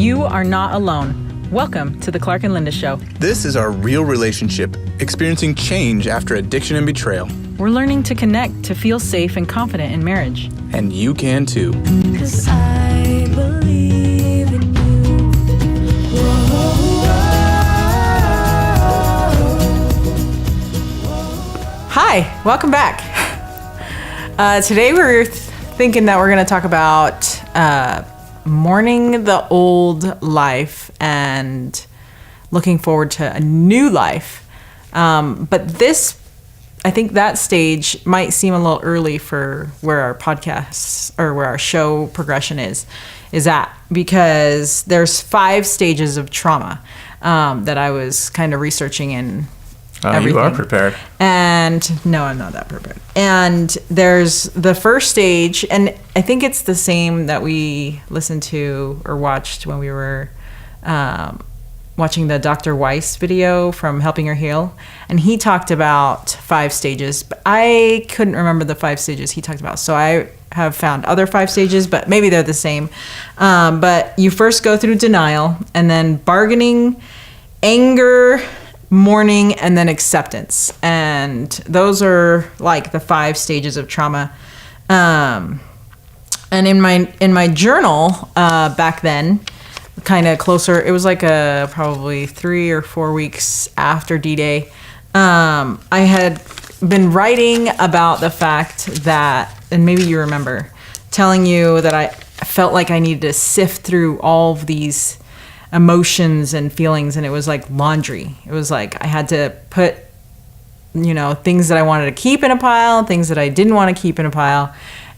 You are not alone. Welcome to the Clark and Linda Show. This is our real relationship, experiencing change after addiction and betrayal. We're learning to connect to feel safe and confident in marriage. And you can too. 'Cause I believe in you. Hi, welcome back. Today we're thinking that we're going to talk about mourning the old life and looking forward to a new life. But this, I think that stage might seem a little early for where our podcasts or where our show progression is at, because there's 5 stages of trauma that I was kind of researching in. Everything. You are prepared. And no, I'm not that prepared. And there's the first stage, and I think it's the same that we listened to or watched when we were watching the Dr. Weiss video from Helping Her Heal. And he talked about 5 stages, but I couldn't remember the 5 stages he talked about. So I have found other 5 stages, but maybe they're the same. But you first go through denial, and then bargaining, anger, mourning, and then acceptance. And those are like the 5 stages of trauma. And in my journal back then, kind of closer, it was like probably 3 or 4 weeks after D-Day, I had been writing about the fact that, and maybe you remember, telling you that I felt like I needed to sift through all of these emotions and feelings, and it was like laundry. It was like I had to put, things that I wanted to keep in a pile, things that I didn't want to keep in a pile.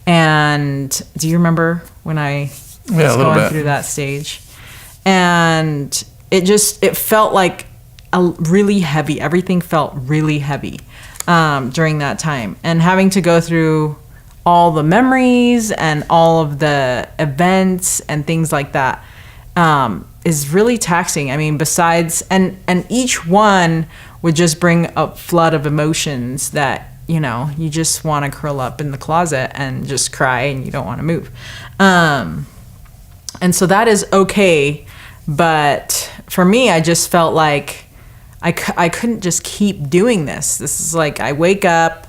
And do you remember when I was going through that stage? And it felt like really heavy. Everything felt really heavy during that time, and having to go through all the memories and all of the events and things like that is really taxing. I mean, besides, and each one would just bring a flood of emotions that, you just want to curl up in the closet and just cry, and you don't want to move. And so that is okay. But for me, I just felt like I couldn't just keep doing this. This is like, I wake up,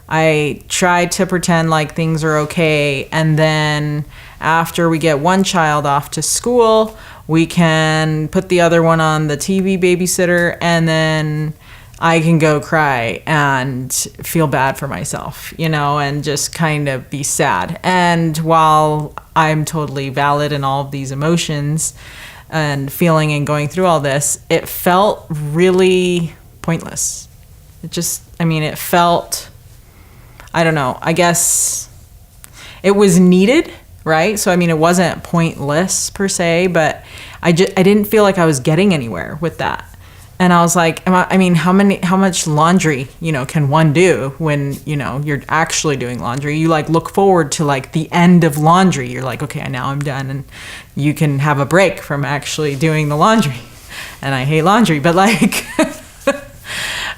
I try to pretend like things are okay, and then after we get one child off to school, we can put the other one on the TV babysitter, and then I can go cry and feel bad for myself, and just kind of be sad. And while I'm totally valid in all of these emotions and feeling and going through all this, it felt really pointless. It felt, I don't know, I guess it was needed, right? So, it wasn't pointless per se, but I didn't feel like I was getting anywhere with that. And I was like, how much laundry, can one do when, you're actually doing laundry? You look forward to the end of laundry. You're like, okay, now I'm done. And you can have a break from actually doing the laundry. And I hate laundry, but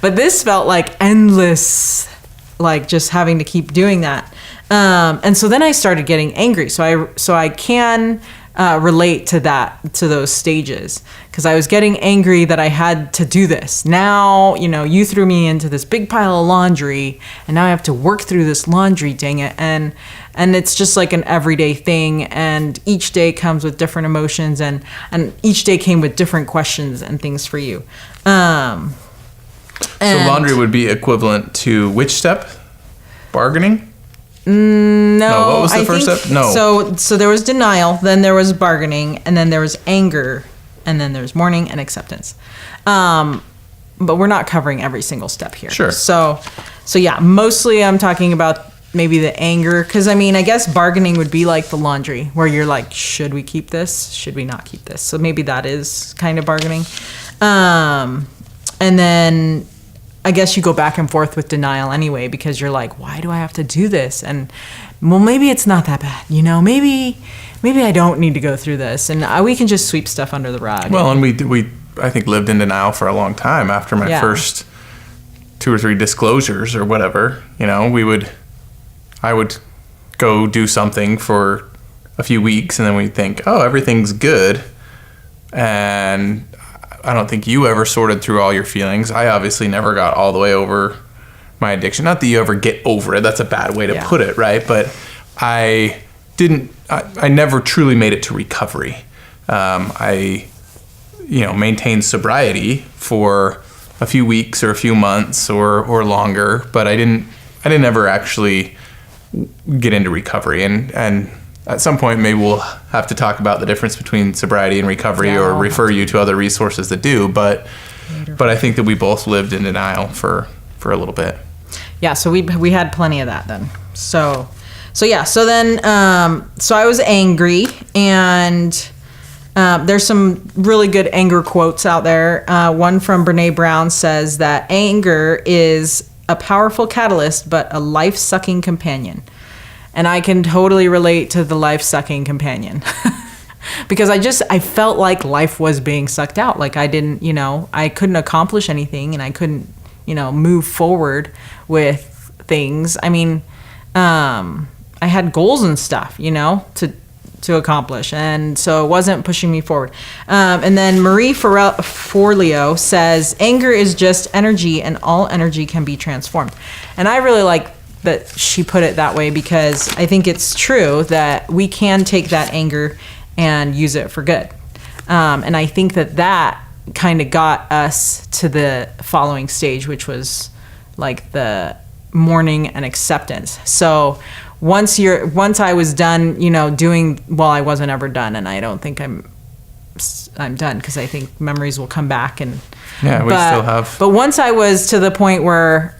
but this felt like endless, just having to keep doing that. And so then I started getting angry. So I can relate to those stages, because I was getting angry that I had to do this. Now, you threw me into this big pile of laundry, and now I have to work through this laundry, dang it. And it's just like an everyday thing, and each day comes with different emotions, and each day came with different questions and things for you. So laundry would be equivalent to which step? Bargaining? No. What was the first step? No. So there was denial, then there was bargaining, and then there was anger, and then there's mourning and acceptance. But we're not covering every single step here. Sure. So yeah, mostly I'm talking about maybe the anger, because I guess bargaining would be like the laundry, where you're like, should we keep this? Should we not keep this? So maybe that is kind of bargaining. And then I guess you go back and forth with denial anyway, because you're like, why do I have to do this? And well, maybe it's not that bad, maybe I don't need to go through this, and we can just sweep stuff under the rug. Well, and we I think lived in denial for a long time after my first 2 or 3 disclosures or whatever. I would go do something for a few weeks, and then we'd think, oh, everything's good. And I don't think you ever sorted through all your feelings. I obviously never got all the way over my addiction. Not that you ever get over it. That's a bad way to put it, right? But I never truly made it to recovery. I maintained sobriety for a few weeks or a few months or longer, but I didn't ever actually get into recovery. And at some point, maybe we'll have to talk about the difference between sobriety and recovery, or refer you to other resources that do. But I think that we both lived in denial for a little bit. Yeah, so we had plenty of that then. So then I was angry, and there's some really good anger quotes out there. One from Brene Brown says that anger is a powerful catalyst, but a life-sucking companion. And I can totally relate to the life-sucking companion because I felt like life was being sucked out. Like I couldn't accomplish anything, and I couldn't, move forward with things. I mean, I had goals and stuff, to accomplish. And so it wasn't pushing me forward. And then Marie Forleo says, anger is just energy, and all energy can be transformed. And I really like that she put it that way, because I think it's true that we can take that anger and use it for good. And I think that kind of got us to the following stage, which was like the mourning and acceptance. So once I was done, doing, well, I wasn't ever done, and I don't think I'm done, because I think memories will come back, and still have. But once I was to the point where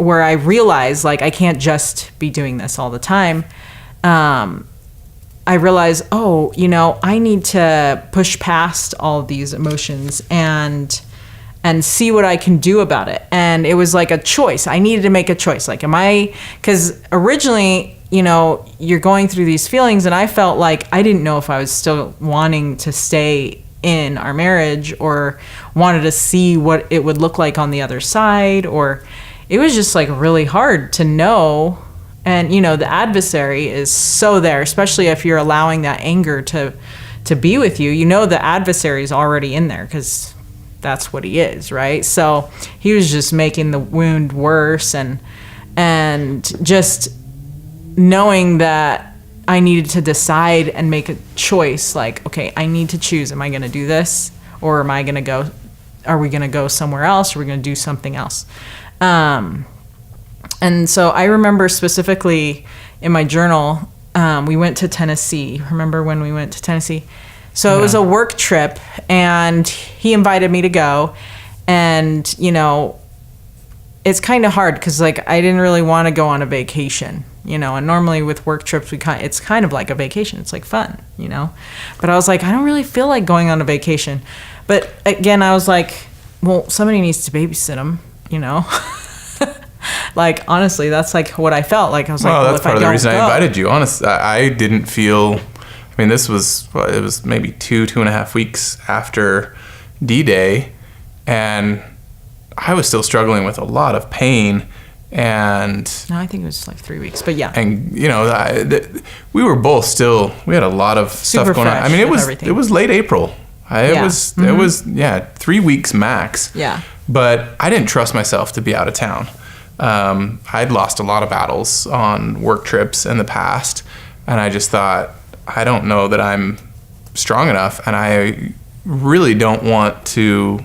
I realized, like, I can't just be doing this all the time, I realized, I need to push past all of these emotions and see what I can do about it. And it was like a choice. I needed to make a choice. Like, because originally, you're going through these feelings, and I felt like I didn't know if I was still wanting to stay in our marriage, or wanted to see what it would look like on the other side, or it was just like really hard to know. And, the adversary is so there, especially if you're allowing that anger to be with you. The adversary is already in there, because that's what he is, right? So he was just making the wound worse, and just knowing that I needed to decide and make a choice, like, okay, I need to choose. Am I going to do this, or are we going to go somewhere else, or are we going to do something else? And so I remember specifically in my journal, we went to Tennessee. Remember when we went to Tennessee? So it was a work trip, and he invited me to go. And, it's kind of hard, because like I didn't really want to go on a vacation, and normally with work trips, it's kind of like a vacation. It's like fun, but I was like, I don't really feel like going on a vacation. But again, I was like, well, somebody needs to babysit him, Like, honestly, that's like what I felt like. I was like, well, that's part of the reason I invited you. Honestly, I didn't feel, it was maybe 2.5 weeks after D-Day, and I was still struggling with a lot of pain. And no, I think it was like 3 weeks, but yeah. And we were both we had a lot of stuff going on. I mean, it was late April. It was 3 weeks max. Yeah. But I didn't trust myself to be out of town. I'd lost a lot of battles on work trips in the past, and I just thought, I don't know that I'm strong enough, and I really don't want to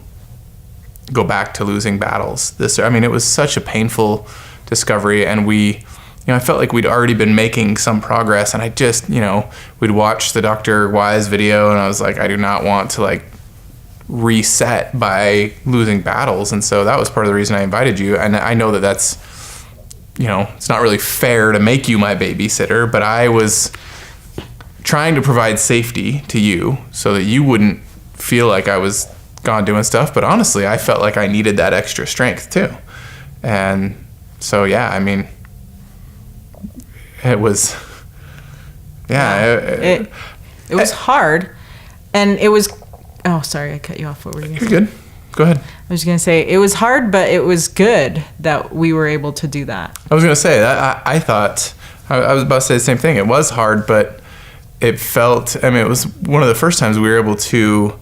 go back to losing battles. It was such a painful discovery, and I felt like we'd already been making some progress, and I just, we'd watch the Dr. Wise video, and I was like, I do not want to like reset by losing battles. And so that was part of the reason I invited you. And I know that that's, it's not really fair to make you my babysitter, but I was trying to provide safety to you so that you wouldn't feel like I was gone doing stuff. But honestly, I felt like I needed that extra strength too. And so, it was, it was hard. And it was, oh, sorry, I cut you off. What were you going to say? You're good. Go ahead. I was going to say, it was hard, but it was good that we were able to do that. I was going to say, I thought, I was about to say the same thing. It was hard, but it felt, it was one of the first times we were able to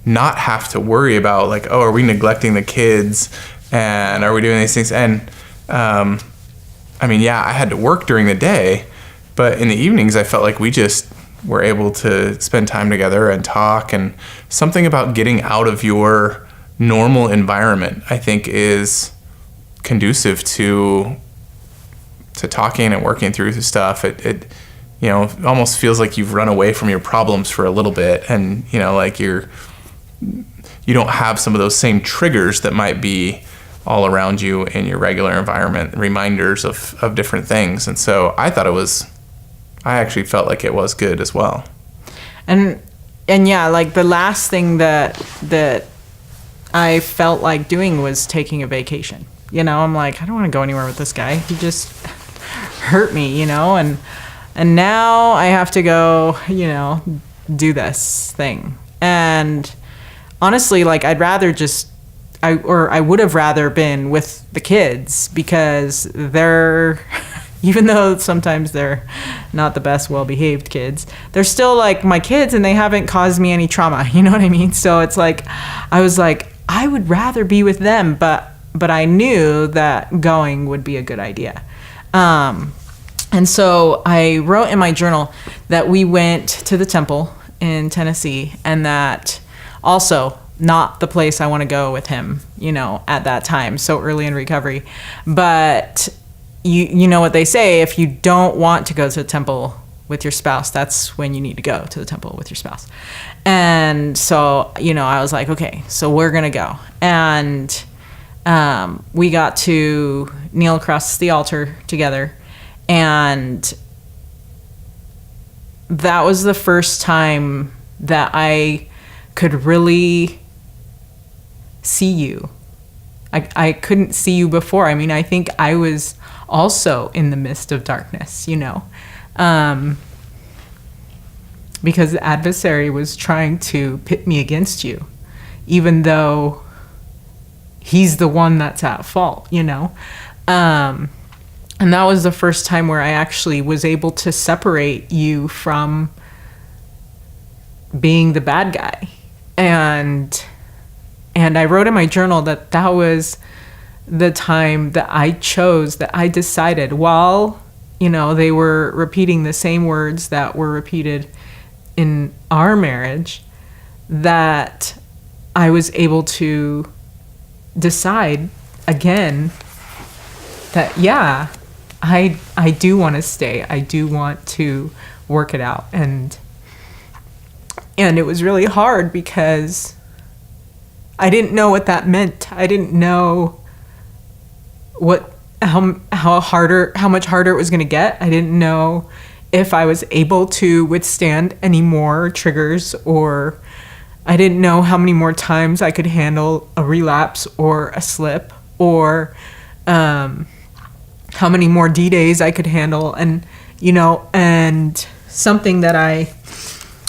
not have to worry about like, oh, are we neglecting the kids and are we doing these things? And I mean, yeah, I had to work during the day, but in the evenings I felt like we just were able to spend time together and talk. And something about getting out of your normal environment, I think, is conducive to talking and working through stuff. It you know, almost feels like you've run away from your problems for a little bit, and you know, like you don't have some of those same triggers that might be all around you in your regular environment, reminders of different things. And so I actually felt like it was good as well. And yeah, like the last thing that I felt like doing was taking a vacation. You know, I'm like, I don't want to go anywhere with this guy. He just hurt me, you know, and now I have to go, you know, do this thing. And honestly, like I would have rather been with the kids, because they're, even though sometimes they're not the best well-behaved kids, they're still like my kids and they haven't caused me any trauma. You know what I mean? So it's like, I was like, I would rather be with them, but I knew that going would be a good idea. And so I wrote in my journal that we went to the temple in Tennessee, and that also not the place I want to go with him, you know, at that time, so early in recovery. But you know what they say, if you don't want to go to the temple with your spouse, that's when you need to go to the temple with your spouse. And so, you know, I was like, okay, so we're going to go. And we got to kneel across the altar together. And that was the first time that I could really see you. I couldn't see you before. I mean, I think I was also in the midst of darkness, you know, because the adversary was trying to pit me against you, even though he's the one that's at fault, you know. And that was the first time where I actually was able to separate you from being the bad guy. And I wrote in my journal that was the time that I chose, that I decided, while, you know, they were repeating the same words that were repeated in our marriage, that I was able to decide again that, yeah, I do want to stay. I do want to work it out. And it was really hard because I didn't know what that meant. I didn't know how much harder it was going to get. I didn't know if I was able to withstand any more triggers, or I didn't know how many more times I could handle a relapse or a slip, or how many more D-days I could handle. And, you know, and something that I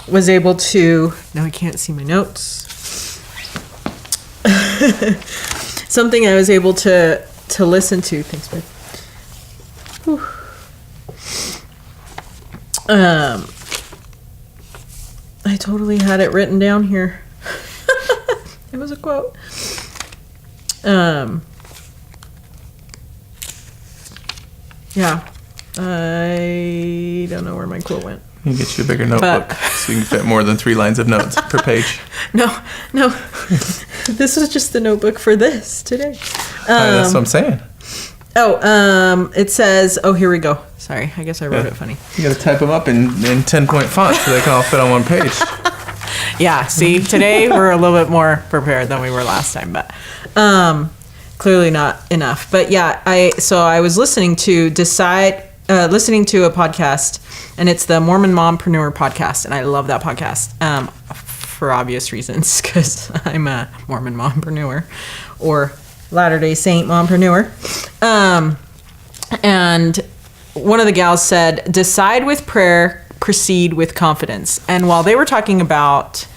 was able to, now I can't see my notes. Something I was able to listen to. Thanks, babe. Whew. I totally had it written down here. It was a quote. Yeah. I don't know where my quote went. You can get you a bigger notebook so you can fit more than 3 lines of notes per page. No. This was just the notebook for this today. That's what I'm saying. It says, here we go. Sorry, I guess I wrote it funny. You gotta type them up in 10-point font so they can all fit on one page. Yeah, see, today we're a little bit more prepared than we were last time, but clearly not enough. But yeah, I was listening to a podcast, and it's the Mormon Mompreneur Podcast, and I love that podcast for obvious reasons, because I'm a Mormon mompreneur, or Latter-day Saint mompreneur. And one of the gals said, decide with prayer, proceed with confidence. And while they were talking about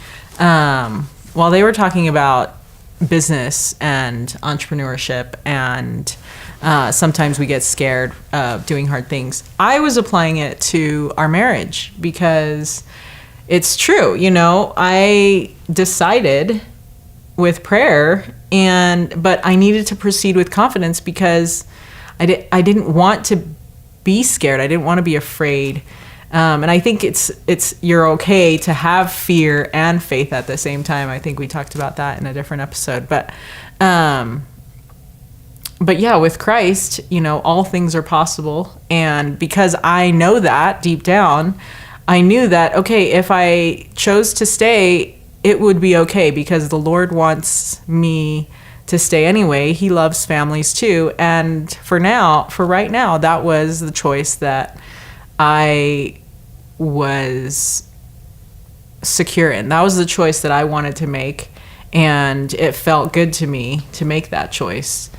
business and entrepreneurship, and sometimes we get scared of doing hard things, I was applying it to our marriage, because it's true. You know, I decided with prayer, but I needed to proceed with confidence because I didn't want to be scared. I didn't want to be afraid. And I think it's you're okay to have fear and faith at the same time. I think we talked about that in a different episode. But yeah, with Christ, you know, all things are possible. And because I know that deep down, I knew that, okay, if I chose to stay, it would be okay because the Lord wants me to stay anyway. He loves families too. And for right now, that was the choice that I was secure in. That was the choice that I wanted to make. And it felt good to me to make that choice.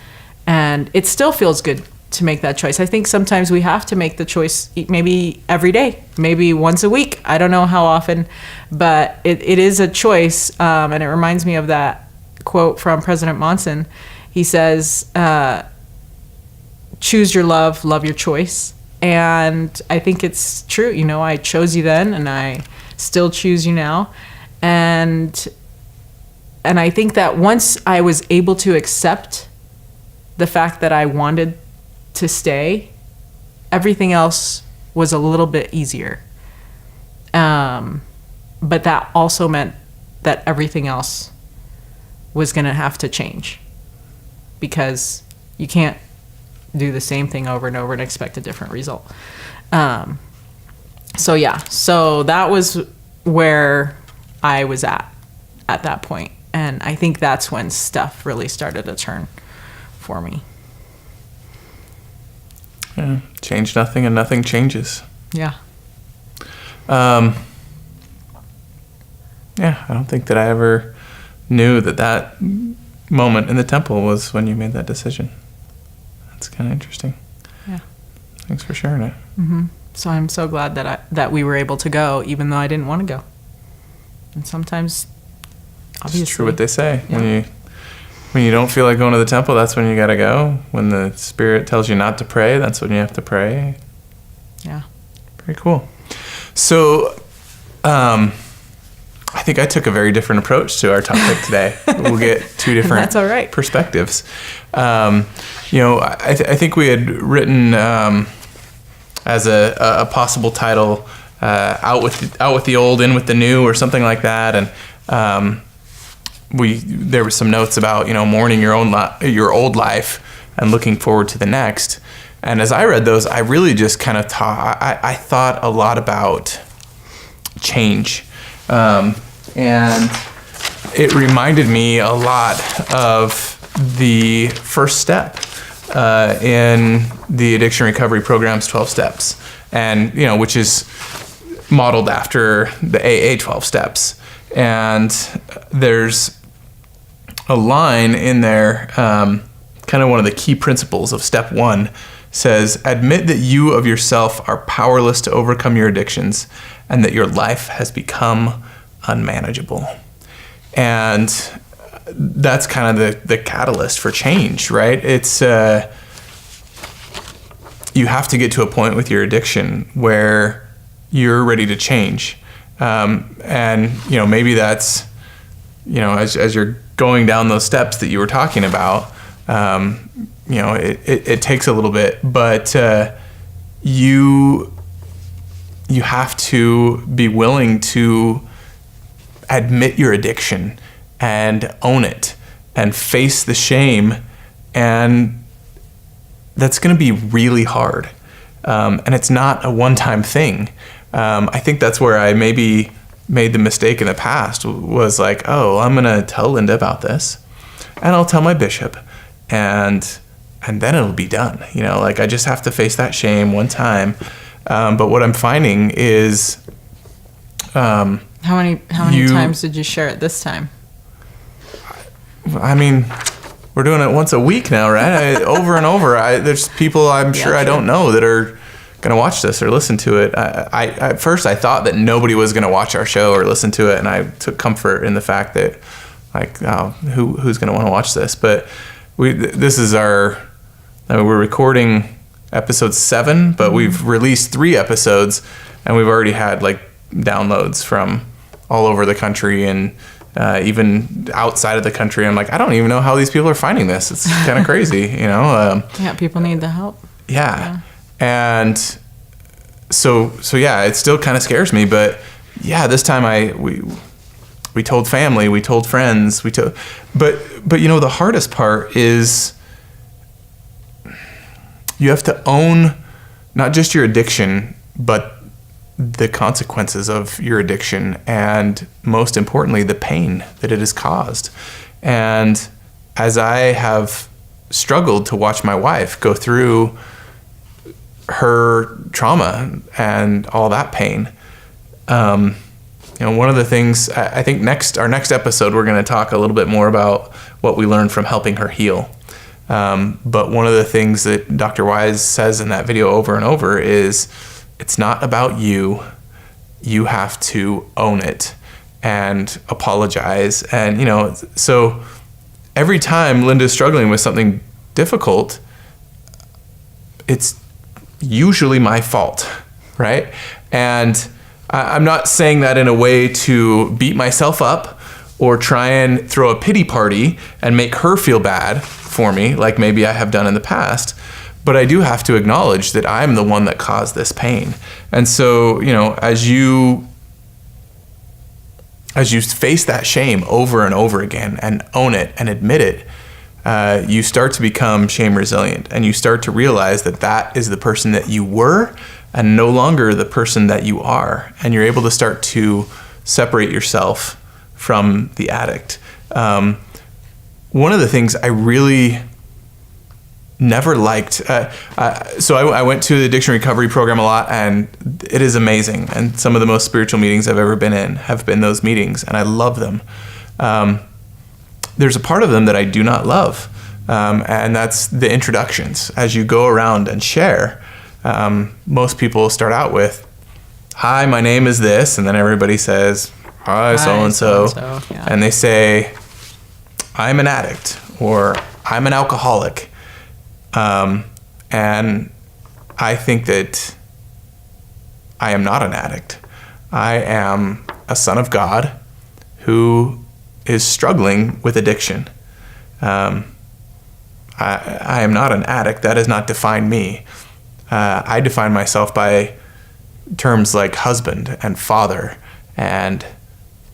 And it still feels good to make that choice. I think sometimes we have to make the choice maybe every day, maybe once a week. I don't know how often, but it is a choice. And it reminds me of that quote from President Monson. He says, choose your love your choice. And I think it's true. You know, I chose you then and I still choose you now. And I think that once I was able to accept the fact that I wanted to stay, everything else was a little bit easier. But that also meant that everything else was going to have to change because you can't do the same thing over and over and expect a different result. So that was where I was at that point. And I think that's when stuff really started to turn for me. Yeah, change nothing and nothing changes. Yeah. Yeah, I don't think that I ever knew that moment in the temple was when you made that decision. That's kind of interesting. Yeah. Thanks for sharing it. Mm-hmm. So I'm so glad that we were able to go, even though I didn't want to go. And sometimes, obviously, it's true what they say. Yeah. When you don't feel like going to the temple, that's when you gotta go. When the Spirit tells you not to pray, that's when you have to pray. Yeah. Very cool. So, I think I took a very different approach to our topic today. We'll get two different That's all right. perspectives. I think we had written as a possible title, out with the old, in with the new, or something like that, and there were some notes about mourning your old life and looking forward to the next. And as I read those, I really just kind of I thought a lot about change, and it reminded me a lot of the first step in the addiction recovery program's 12 steps, and which is modeled after the AA 12 steps. And there's a line in there, kind of one of the key principles of step 1 says, admit that you of yourself are powerless to overcome your addictions and that your life has become unmanageable. And that's kind of the catalyst for change, right? It's you have to get to a point with your addiction where you're ready to change. And maybe that's as you're going down those steps that you were talking about, it takes a little bit, but you have to be willing to admit your addiction and own it and face the shame, and that's going to be really hard. And it's not a one-time thing. I think that's where I maybe made the mistake in the past, was like, oh, I'm going to tell Linda about this and I'll tell my bishop and then it'll be done. I just have to face that shame one time. But what I'm finding is, how many times did you share it this time? I mean, we're doing it once a week now, right? Over and over. There's people I'm sure I don't know that are going to watch this or listen to it. At first I thought that nobody was going to watch our show or listen to it, and I took comfort in the fact that, who's going to want to watch this? But we're recording episode 7, but we've released 3 episodes, and we've already had downloads from all over the country and even outside of the country. I'm like, I don't even know how these people are finding this. It's kind of crazy, you know? Yeah, people need the help. Yeah. And so yeah, it still kind of scares me, but yeah, this time we told family, we told friends, but you know, the hardest part is you have to own not just your addiction, but the consequences of your addiction, and most importantly, the pain that it has caused. And as I have struggled to watch my wife go through her trauma and all that pain, you know, one of the things I think our next episode, we're going to talk a little bit more about what we learned from helping her heal. But one of the things that Dr. Wise says in that video over and over is, it's not about you. You have to own it and apologize. And, you know, so every time Linda's struggling with something difficult, it's usually my fault, right? And I'm not saying that in a way to beat myself up or try and throw a pity party and make her feel bad for me, like maybe I have done in the past. But I do have to acknowledge that I'm the one that caused this pain. And so, you know, as you face that shame over and over again and own it and admit it, you start to become shame resilient, and you start to realize that that is the person that you were and no longer the person that you are. And you're able to start to separate yourself from the addict. One of the things I really never liked. So I went to the addiction recovery program a lot, and it is amazing. And some of the most spiritual meetings I've ever been in have been those meetings, and I love them. There's a part of them that I do not love, and that's the introductions. As you go around and share, most people start out with, "Hi, my name is this," and then everybody says, "Hi, so-and-so." Yeah. And they say, "I'm an addict," or "I'm an alcoholic." And I think that I am not an addict. I am a son of God who is struggling with addiction. I am not an addict. That does not define me. I define myself by terms like husband and father and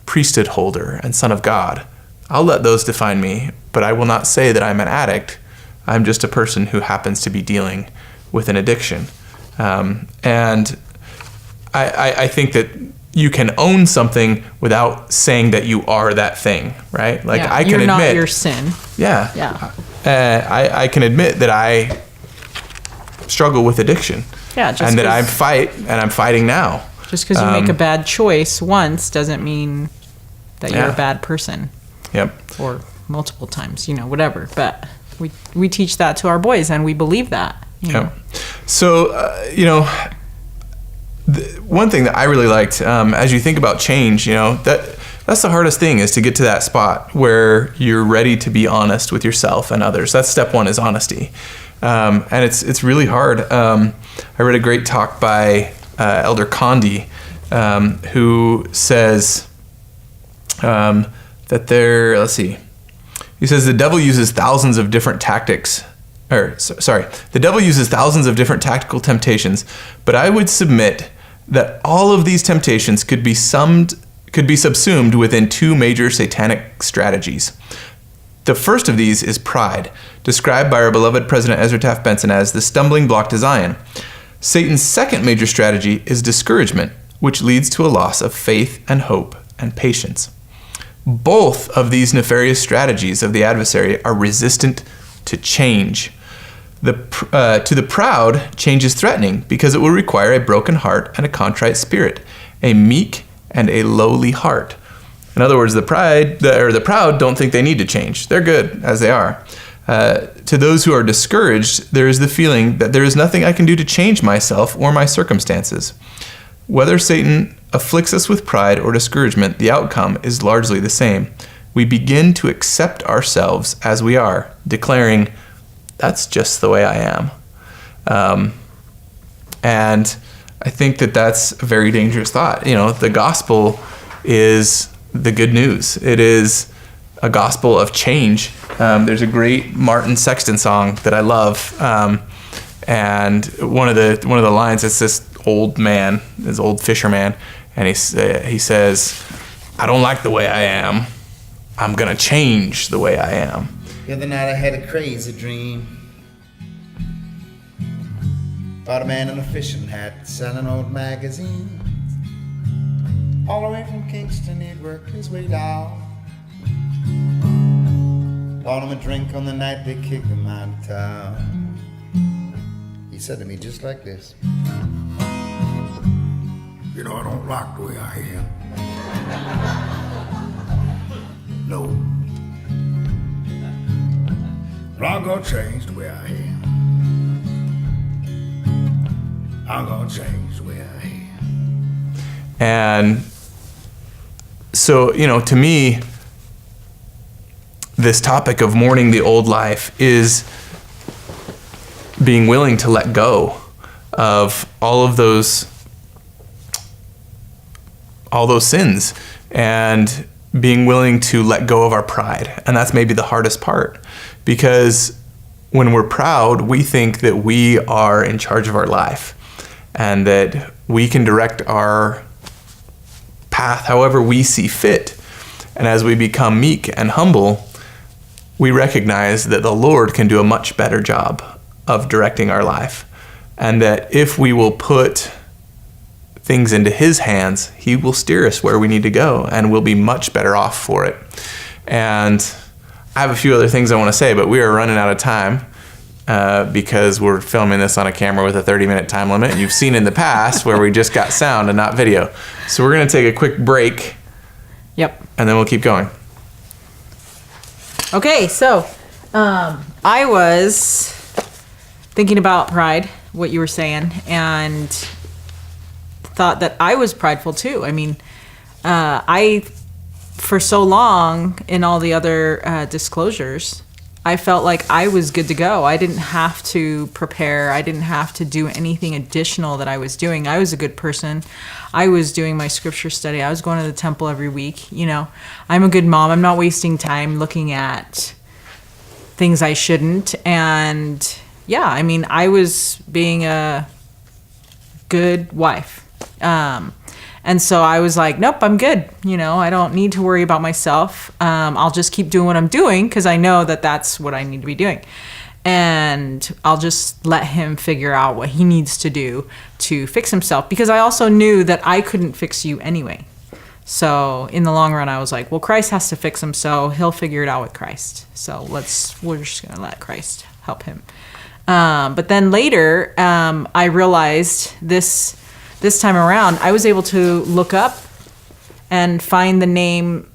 priesthood holder and son of God. I'll let those define me, but I will not say that I'm an addict. I'm just a person who happens to be dealing with an addiction. And I think that you can own something without saying that you are that thing, right? Like, Yeah, I can you're admit, not your sin. Yeah. Yeah. I can admit that I struggle with addiction. Yeah, just and that 'cause- I'm fighting now. Just because you make a bad choice once doesn't mean that you're Yeah. a bad person. Yep. Or multiple times, whatever. But we teach that to our boys, and we believe that. You know? So, one thing that I really liked, as you think about change, that's the hardest thing, is to get to that spot where you're ready to be honest with yourself and others. That's step one, is honesty. And it's really hard. I read a great talk by Elder Condie, who says that let's see. He says the devil uses thousands of different tactics. The devil uses thousands of different tactical temptations, but I would submit that all of these temptations could be subsumed within two major satanic strategies. The first of these is pride, described by our beloved President Ezra Taft Benson as the stumbling block to Zion. Satan's second major strategy is discouragement, which leads to a loss of faith and hope and patience. Both of these nefarious strategies of the adversary are resistant to change. To the proud, change is threatening because it will require a broken heart and a contrite spirit, a meek and a lowly heart. In other words, the proud don't think they need to change. They're good as they are. To those who are discouraged, there is the feeling that there is nothing I can do to change myself or my circumstances. Whether Satan afflicts us with pride or discouragement, the outcome is largely the same. We begin to accept ourselves as we are, declaring, that's just the way I am. And I think that that's a very dangerous thought. The gospel is the good news. It is a gospel of change. There's a great Martin Sexton song that I love, and one of the lines, it's this old man, this old fisherman, and he says, "I don't like the way I am. I'm gonna change the way I am." The other night I had a crazy dream about a man in a fishing hat selling old magazines. All the way from Kingston he'd worked his way down. Bought him a drink on the night they kicked him out of town. He said to me just like this: "You know, I don't like the way I am. No. But I'm gonna change the way I am. I'm gonna change the way I am." And so, to me, this topic of mourning the old life is being willing to let go of all those sins, and being willing to let go of our pride. And that's maybe the hardest part, because when we're proud, we think that we are in charge of our life and that we can direct our path however we see fit. And as we become meek and humble, we recognize that the Lord can do a much better job of directing our life, and that if we will put things into His hands, He will steer us where we need to go, and we'll be much better off for it. And I have a few other things I want to say, but we are running out of time because we're filming this on a camera with a 30-minute time limit. And you've seen in the past where we just got sound and not video. So we're going to take a quick break. Yep. And then we'll keep going. Okay, so I was thinking about pride, what you were saying, and thought that I was prideful too. I mean, for so long in all the other disclosures, I felt like I was good to go. I didn't have to prepare. I didn't have to do anything additional that I was doing. I was a good person. I was doing my scripture study. I was going to the temple every week. I'm a good mom. I'm not wasting time looking at things I shouldn't. And yeah, I mean, I was being a good wife. And so I was like, nope, I'm good. I don't need to worry about myself. I'll just keep doing what I'm doing because I know that that's what I need to be doing. And I'll just let Him figure out what He needs to do to fix Himself, because I also knew that I couldn't fix you anyway. So in the long run, I was like, well, Christ has to fix him, so He'll figure it out with Christ. So we're just going to let Christ help him. But then later, I realized this time around, I was able to look up and find the name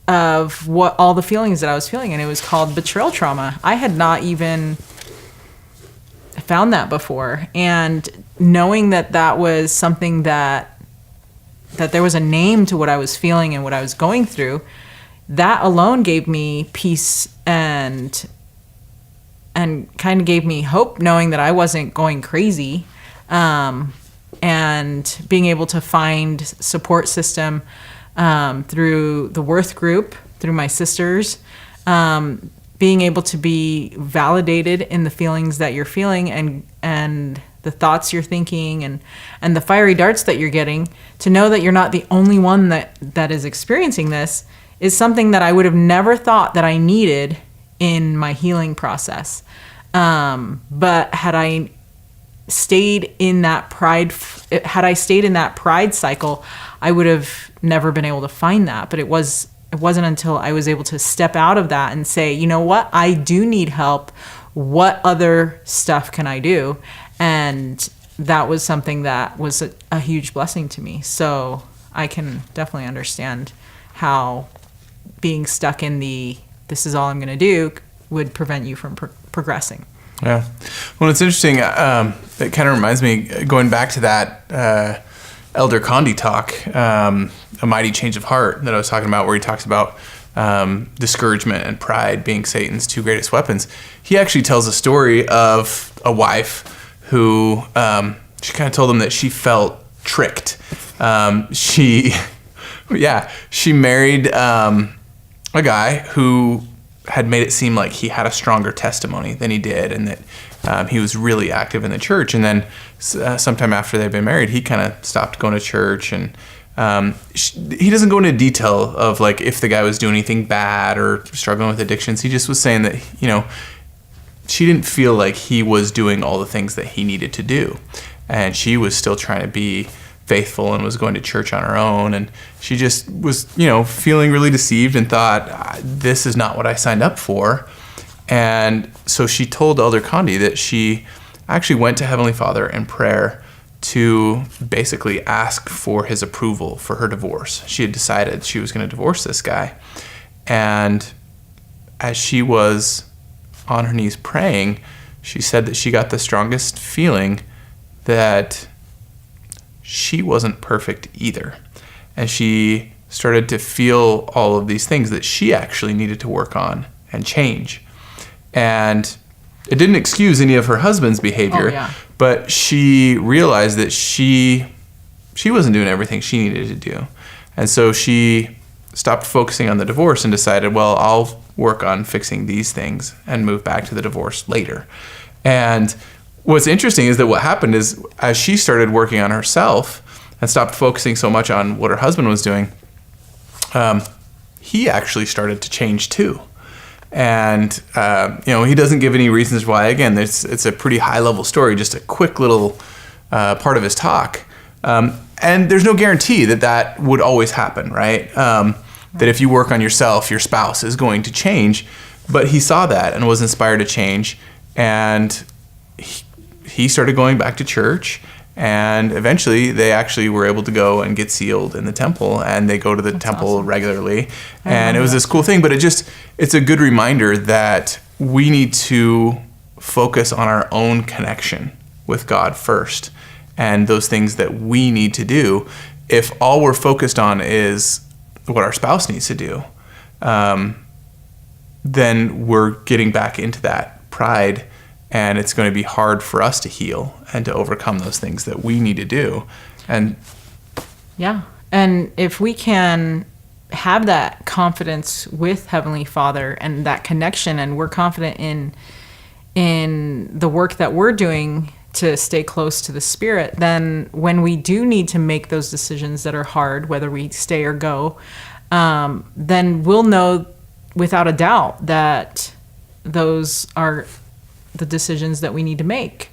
of what all the feelings that I was feeling, and it was called betrayal trauma. I had not even found that before, and knowing that was something that there was a name to what I was feeling and what I was going through, that alone gave me peace and kind of gave me hope, knowing that I wasn't going crazy. And being able to find support system through the Worth group, through my sisters, being able to be validated in the feelings that you're feeling and the thoughts you're thinking and the fiery darts that you're getting, to know that you're not the only one that is experiencing this, is something that I would have never thought that I needed in my healing process. But had I stayed in that pride cycle, I would have never been able to find that. But it wasn't until I was able to step out of that and say, you know what, I do need help. What other stuff can I do? And that was something that was a huge blessing to me. So I can definitely understand how being stuck in this is all I'm going to do would prevent you from progressing. Yeah. Well, it's interesting. It kind of reminds me, going back to that Elder Condie talk, A Mighty Change of Heart, that I was talking about, where he talks about discouragement and pride being Satan's two greatest weapons. He actually tells a story of a wife who, she kind of told him that she felt tricked. She Yeah, she married a guy who had made it seem like he had a stronger testimony than he did, and that he was really active in the church. And then sometime after they'd been married, he kind of stopped going to church, and he doesn't go into detail of like if the guy was doing anything bad or struggling with addictions. He just was saying that, you know, she didn't feel like he was doing all the things that he needed to do, and she was still trying to be faithful and was going to church on her own, and she just was, you know, feeling really deceived and thought, this is not what I signed up for. And so she told Elder Condie that she actually went to Heavenly Father in prayer to basically ask for his approval for her divorce. She had decided she was going to divorce this guy, and as she was on her knees praying, she said that she got the strongest feeling that she wasn't perfect either. And she started to feel all of these things that she actually needed to work on and change. And it didn't excuse any of her husband's behavior, but she realized that she wasn't doing everything she needed to do. And so she stopped focusing on the divorce and decided, well, I'll work on fixing these things and move back to the divorce later. And what's interesting is that what happened is, as she started working on herself and stopped focusing so much on what her husband was doing, he actually started to change too. And, you know, he doesn't give any reasons why. Again, it's a pretty high-level story, just a quick little part of his talk. And there's no guarantee that that would always happen, right? That if you work on yourself, your spouse is going to change. But he saw that and was inspired to change. And he started going back to church, and eventually they actually were able to go and get sealed in the temple, and they go to the temple awesome. Regularly. And it was this cool thing, but it's a good reminder that we need to focus on our own connection with God first, and those things that we need to do. If all we're focused on is what our spouse needs to do, then we're getting back into that pride, and it's going to be hard for us to heal and to overcome those things that we need to do. And if we can have that confidence with Heavenly Father and that connection, and we're confident in the work that we're doing to stay close to the Spirit, then when we do need to make those decisions that are hard, whether we stay or go, then we'll know without a doubt that those are the decisions that we need to make.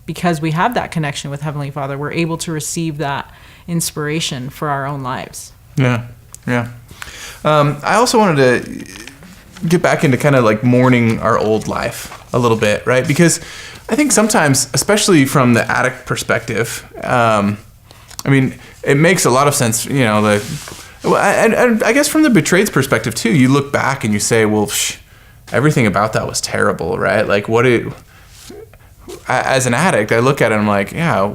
Because we have that connection with Heavenly Father, we're able to receive that inspiration for our own lives. Yeah. I also wanted to get back into kind of like mourning our old life a little bit, right? Because I think sometimes, especially from the addict perspective, I mean, it makes a lot of sense, you know, and I guess from the betrayed's perspective too, you look back and you say, well, everything about that was terrible, right? Like as an addict, I look at it and I'm like, yeah,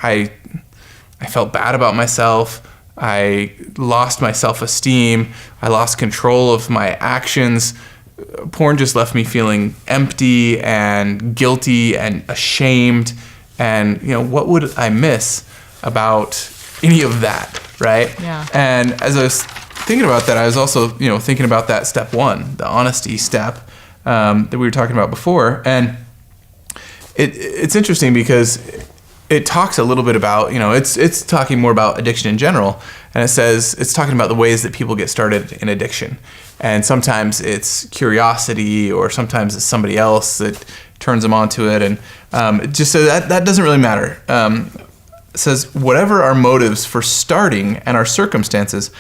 I felt bad about myself. I lost my self-esteem. I lost control of my actions. Porn just left me feeling empty and guilty and ashamed. And, you know, what would I miss about any of that, right? Yeah. And as I was thinking about that, I was also, you know, thinking about that step one, the honesty step that we were talking about before. And it's interesting because it talks a little bit about, you know, it's talking more about addiction in general, and it says it's talking about the ways that people get started in addiction. And sometimes it's curiosity, or sometimes it's somebody else that turns them onto it. And it just says that doesn't really matter. It says, whatever our motives for starting and our circumstances,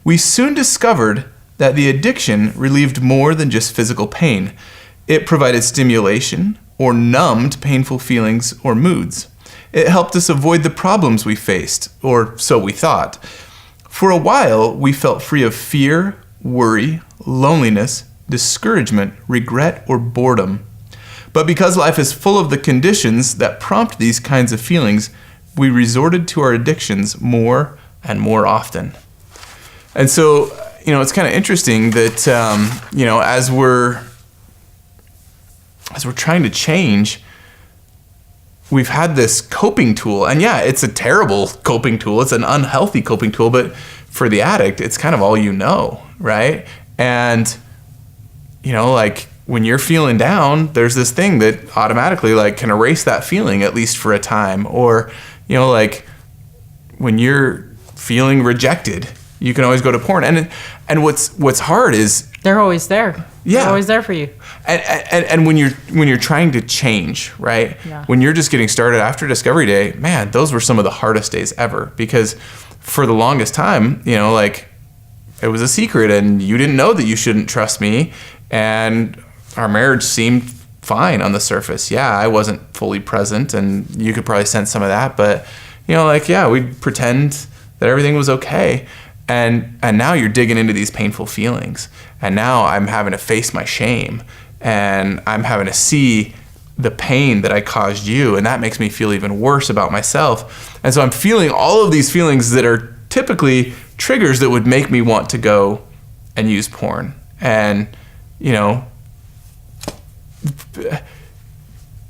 we soon discovered that the addiction relieved more than just physical pain. It provided stimulation or numbed painful feelings or moods. It helped us avoid the problems we faced, or so we thought. For a while, we felt free of fear, worry, loneliness, discouragement, regret, or boredom. But because life is full of the conditions that prompt these kinds of feelings, we resorted to our addictions more and more often. And so, you know, it's kind of interesting that, you know, as we're trying to change, we've had this coping tool. And yeah, it's a terrible coping tool. It's an unhealthy coping tool, but for the addict, it's kind of all you know, right? And, you know, like when you're feeling down, there's this thing that automatically like can erase that feeling, at least for a time. Or, you know, like when you're feeling rejected, you can always go to porn. And what's hard is They're always there. Yeah. They're always there for you. and when you're trying to change, right? Yeah. When you're just getting started after Discovery Day, man, those were some of the hardest days ever, because for the longest time, you know, like it was a secret and you didn't know that you shouldn't trust me, and our marriage seemed fine on the surface. Yeah, I wasn't fully present, and you could probably sense some of that, but you know, like, yeah, we'd pretend that everything was okay. And now you're digging into these painful feelings. And now I'm having to face my shame, and I'm having to see the pain that I caused you. And that makes me feel even worse about myself. And so I'm feeling all of these feelings that are typically triggers that would make me want to go and use porn. And, you know,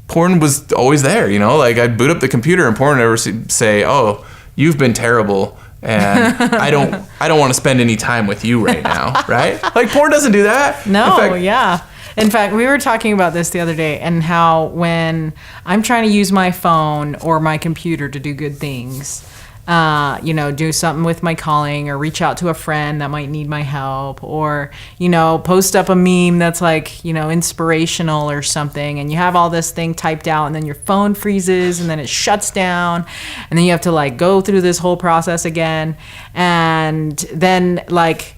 porn was always there, you know, like I'd boot up the computer and porn would say, oh, you've been terrible, and I don't want to spend any time with you right now, right? Like porn doesn't do that. No, In fact, yeah. In fact, we were talking about this the other day, and how when I'm trying to use my phone or my computer to do good things, you know, do something with my calling, or reach out to a friend that might need my help, or, you know, post up a meme that's like, you know, inspirational or something, and you have all this thing typed out, and then your phone freezes, and then it shuts down, and then you have to like go through this whole process again. And then like,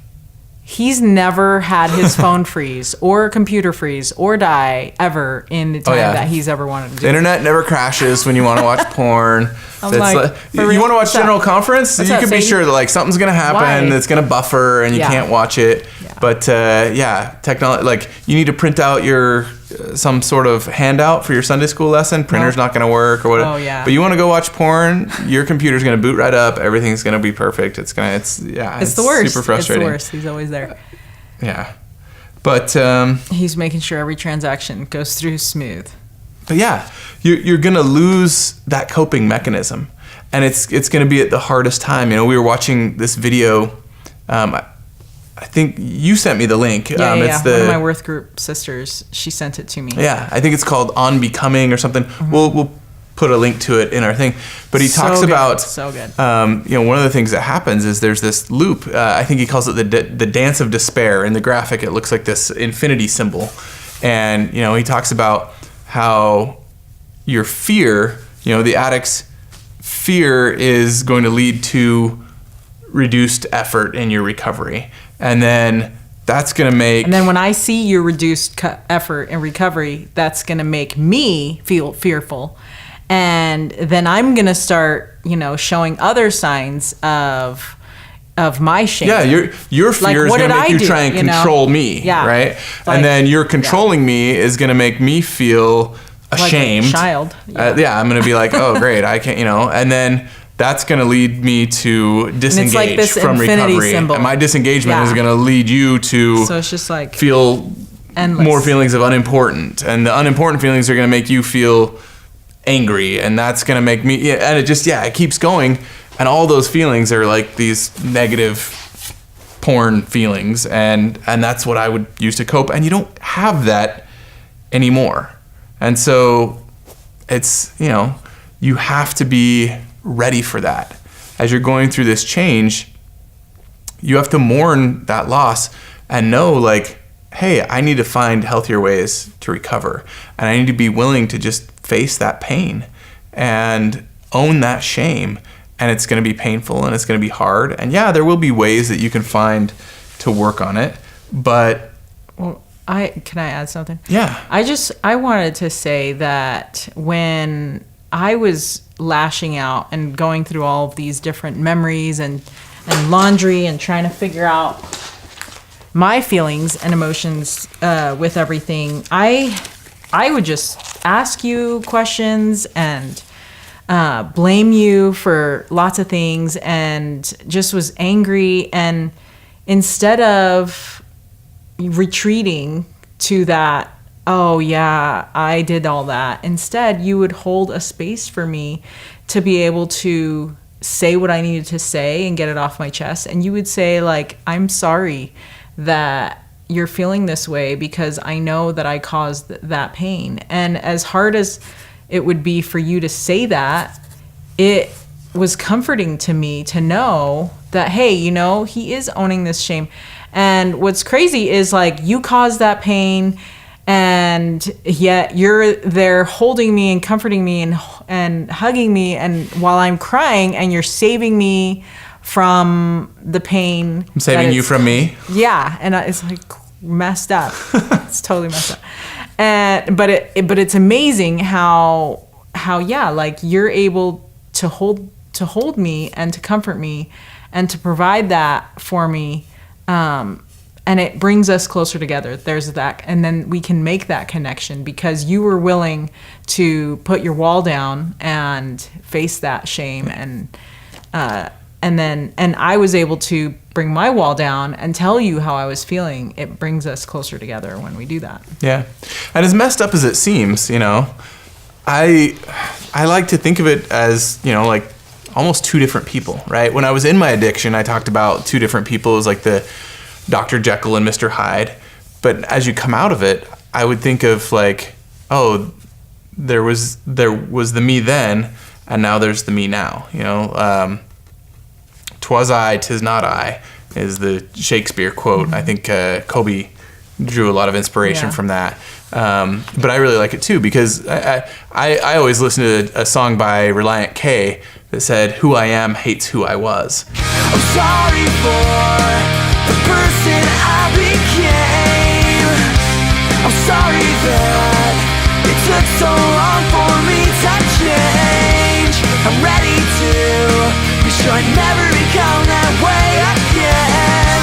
he's never had his phone freeze or computer freeze or die ever in the time that he's ever wanted to do. The internet never crashes when you want to watch porn. I'm like, you want to watch General Conference? You can be sure that like something's gonna happen. That's gonna buffer, and you can't watch it. Yeah. But technology, like you need to print out your some sort of handout for your Sunday school lesson. Printer's not gonna work or whatever. Oh yeah. But you want to go watch porn? Your computer's gonna boot right up. Everything's gonna be perfect. It's the worst. Super frustrating. It's the worst. He's always there. Yeah. But he's making sure every transaction goes through smooth. But yeah, you're gonna lose that coping mechanism, and it's gonna be at the hardest time. You know, we were watching this video. I think you sent me the link. Yeah. One of my Worth Group sisters, she sent it to me. Yeah, I think it's called On Becoming or something. Mm-hmm. We'll put a link to it in our thing. But he talks about so good. You know, one of the things that happens is there's this loop. I think he calls it the dance of despair. In the graphic, it looks like this infinity symbol, and you know, he talks about how your fear, you know, the addict's fear is going to lead to reduced effort in your recovery. And then that's going to make... And then when I see your reduced effort in recovery, that's going to make me feel fearful. And then I'm going to start, you know, showing other signs of my shame. Yeah, your fear is going to make you try and control me, right? Like, and then your controlling me is going to make me feel ashamed. Like a child. I'm going to be like, oh, great, I can't, you know, and then that's going to lead me to disengage like this from recovery. Symbol. And my disengagement is going to lead you to so it's just like feel endless. More feelings of unimportant. And the unimportant feelings are going to make you feel angry. And that's going to make me, and it keeps going. And all those feelings are like these negative porn feelings. And that's what I would use to cope. And you don't have that anymore. And so it's, you know, you have to be ready for that. As you're going through this change, you have to mourn that loss and know, like, hey, I need to find healthier ways to recover. And I need to be willing to just face that pain and own that shame. And it's going to be painful and it's going to be hard. And yeah, there will be ways that you can find to work on it. But can I add something? Yeah. I wanted to say that when I was lashing out and going through all of these different memories and laundry and trying to figure out my feelings and emotions with everything, I would just ask you questions and blame you for lots of things, and just was angry. And instead of retreating to that, oh yeah, I did all that, instead you would hold a space for me to be able to say what I needed to say and get it off my chest. And you would say, like, I'm sorry that you're feeling this way because I know that I caused that pain. And as hard as it would be for you to say that, it was comforting to me to know that, hey, you know, he is owning this shame. And what's crazy is, like, you caused that pain, and yet you're there holding me and comforting me and hugging me, and while I'm crying, and you're saving me from the pain. I'm saving you from me. Yeah, and it's like messed up. It's totally messed up. But it's amazing how yeah, like, you're able to hold me and to comfort me and to provide that for me. And it brings us closer together. There's that. And then we can make that connection because you were willing to put your wall down and face that shame. And I was able to bring my wall down and tell you how I was feeling. It brings us closer together when we do that. Yeah. And as messed up as it seems, you know, I like to think of it as, you know, like almost two different people, right? When I was in my addiction, I talked about two different people. It was like the Dr. Jekyll and Mr. Hyde. But as you come out of it, I would think of like, oh, there was the me then, and now there's the me now. You know, 'twas I, 'tis not I is the Shakespeare quote. Mm-hmm. I think Kobe drew a lot of inspiration from that. But I really like it too because I always listen to a song by Relient K that said, "Who I am hates who I was." I'm sorry for the person I became. I'm sorry that it took so long for me to change. I'm ready to be sure I never become that way again.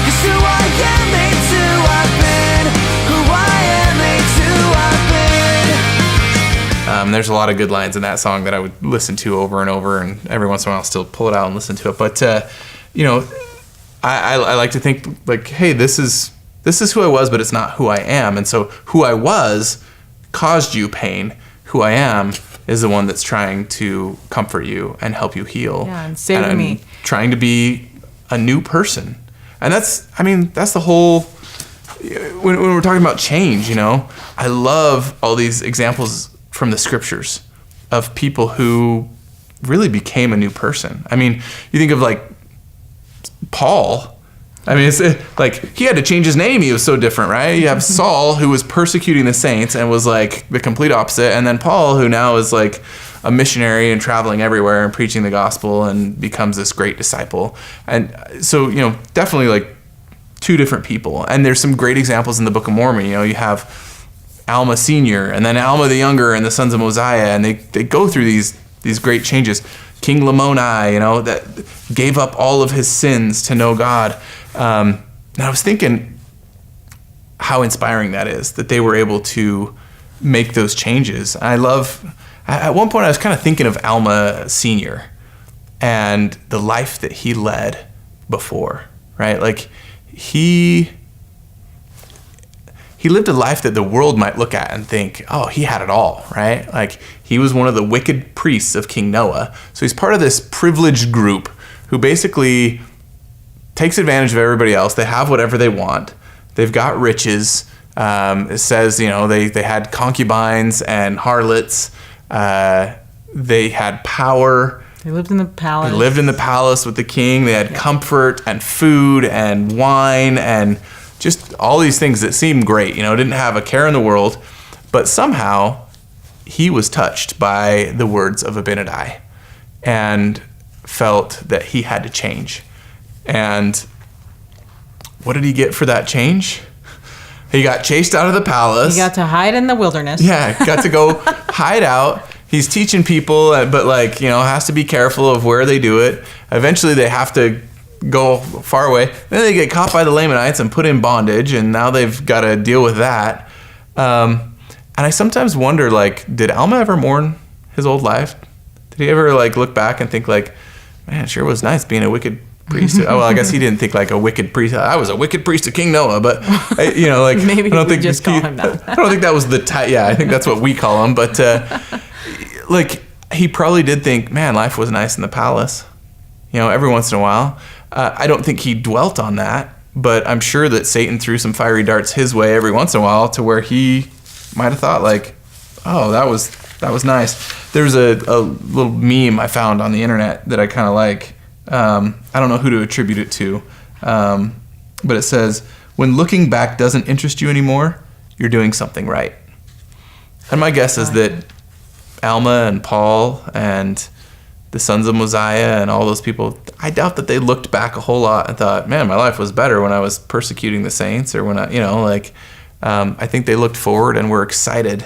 'Cause who I am makes who I've been. Who I am makes who I've been. There's a lot of good lines in that song that I would listen to over and over, and every once in a while I'll still pull it out and listen to it. But you know, I like to think like, hey, this is who I was, but it's not who I am. And so who I was caused you pain. Who I am is the one that's trying to comfort you and help you heal. Yeah, and saving me. Trying to be a new person. And that's the whole, when we're talking about change, you know, I love all these examples from the scriptures of people who really became a new person. I mean, you think of like Paul. I mean, it's like he had to change his name. He was so different, right? You have Saul, who was persecuting the saints and was like the complete opposite. And then Paul, who now is like a missionary and traveling everywhere and preaching the gospel and becomes this great disciple. And so, you know, definitely like two different people. And there's some great examples in the Book of Mormon. You know, you have Alma Sr. and then Alma the Younger and the sons of Mosiah. And they go through these great changes. King Lamoni, you know, that gave up all of his sins to know God. And I was thinking how inspiring that is, that they were able to make those changes. At one point I was kind of thinking of Alma Sr. and the life that he led before, right? Like he lived a life that the world might look at and think, oh, he had it all, right? Like he was one of the wicked priests of King Noah. So he's part of this privileged group who basically takes advantage of everybody else. They have whatever they want. They've got riches. It says, you know, they had concubines and harlots. They had power. They lived in the palace. They lived in the palace with the king. They had comfort and food and wine and just all these things that seemed great. You know, didn't have a care in the world. But somehow he was touched by the words of Abinadi and felt that he had to change. And what did he get for that change? He got chased out of the palace. He got to hide in the wilderness. Yeah, got to go hide out. He's teaching people, but like, you know, has to be careful of where they do it. Eventually they have to go far away. Then they get caught by the Lamanites and put in bondage, and now they've got to deal with that. And I sometimes wonder, like, did Alma ever mourn his old life? Did he ever like look back and think like, man, it sure was nice being a wicked priest? Oh, well, I guess he didn't think like a wicked priest. I was a wicked priest of King Noah, but you know, like maybe I don't just call him that. I don't think that was the yeah, I think that's what we call him. But like, he probably did think, man, life was nice in the palace, every once in a while. I don't think he dwelt on that, but I'm sure that Satan threw some fiery darts his way every once in a while to where he might have thought like, oh, that was nice. There's a little meme I found on the internet that I kind of like. I don't know who to attribute it to, but it says, when looking back doesn't interest you anymore, you're doing something right. And my guess is that Alma and Paul and the sons of Mosiah and all those people, I doubt that they looked back a whole lot and thought, man, my life was better when I was persecuting the saints, or when I think they looked forward and were excited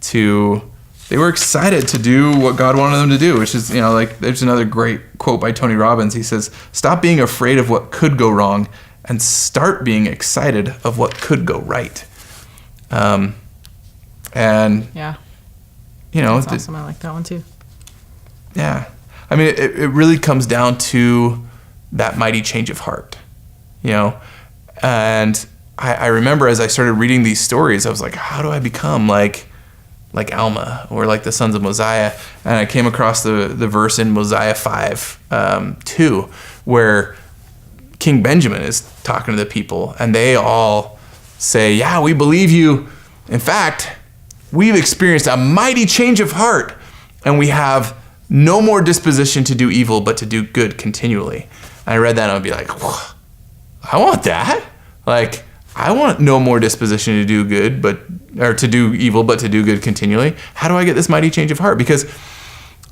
to do what God wanted them to do, which is, there's another great quote by Tony Robbins. He says, stop being afraid of what could go wrong and start being excited of what could go right. And yeah, that's awesome. I like that one too. Yeah. I mean, it really comes down to that mighty change of heart, and I remember as I started reading these stories, I was like, how do I become like Alma or like the sons of Mosiah? And I came across the verse in Mosiah 5:2, where King Benjamin is talking to the people, and they all say, yeah, we believe you. In fact, we've experienced a mighty change of heart, and we have no more disposition to do evil, but to do good continually. And I read that and I would be like, I want that. Like, I want no more disposition to do good, or to do evil, but to do good continually. How do I get this mighty change of heart? Because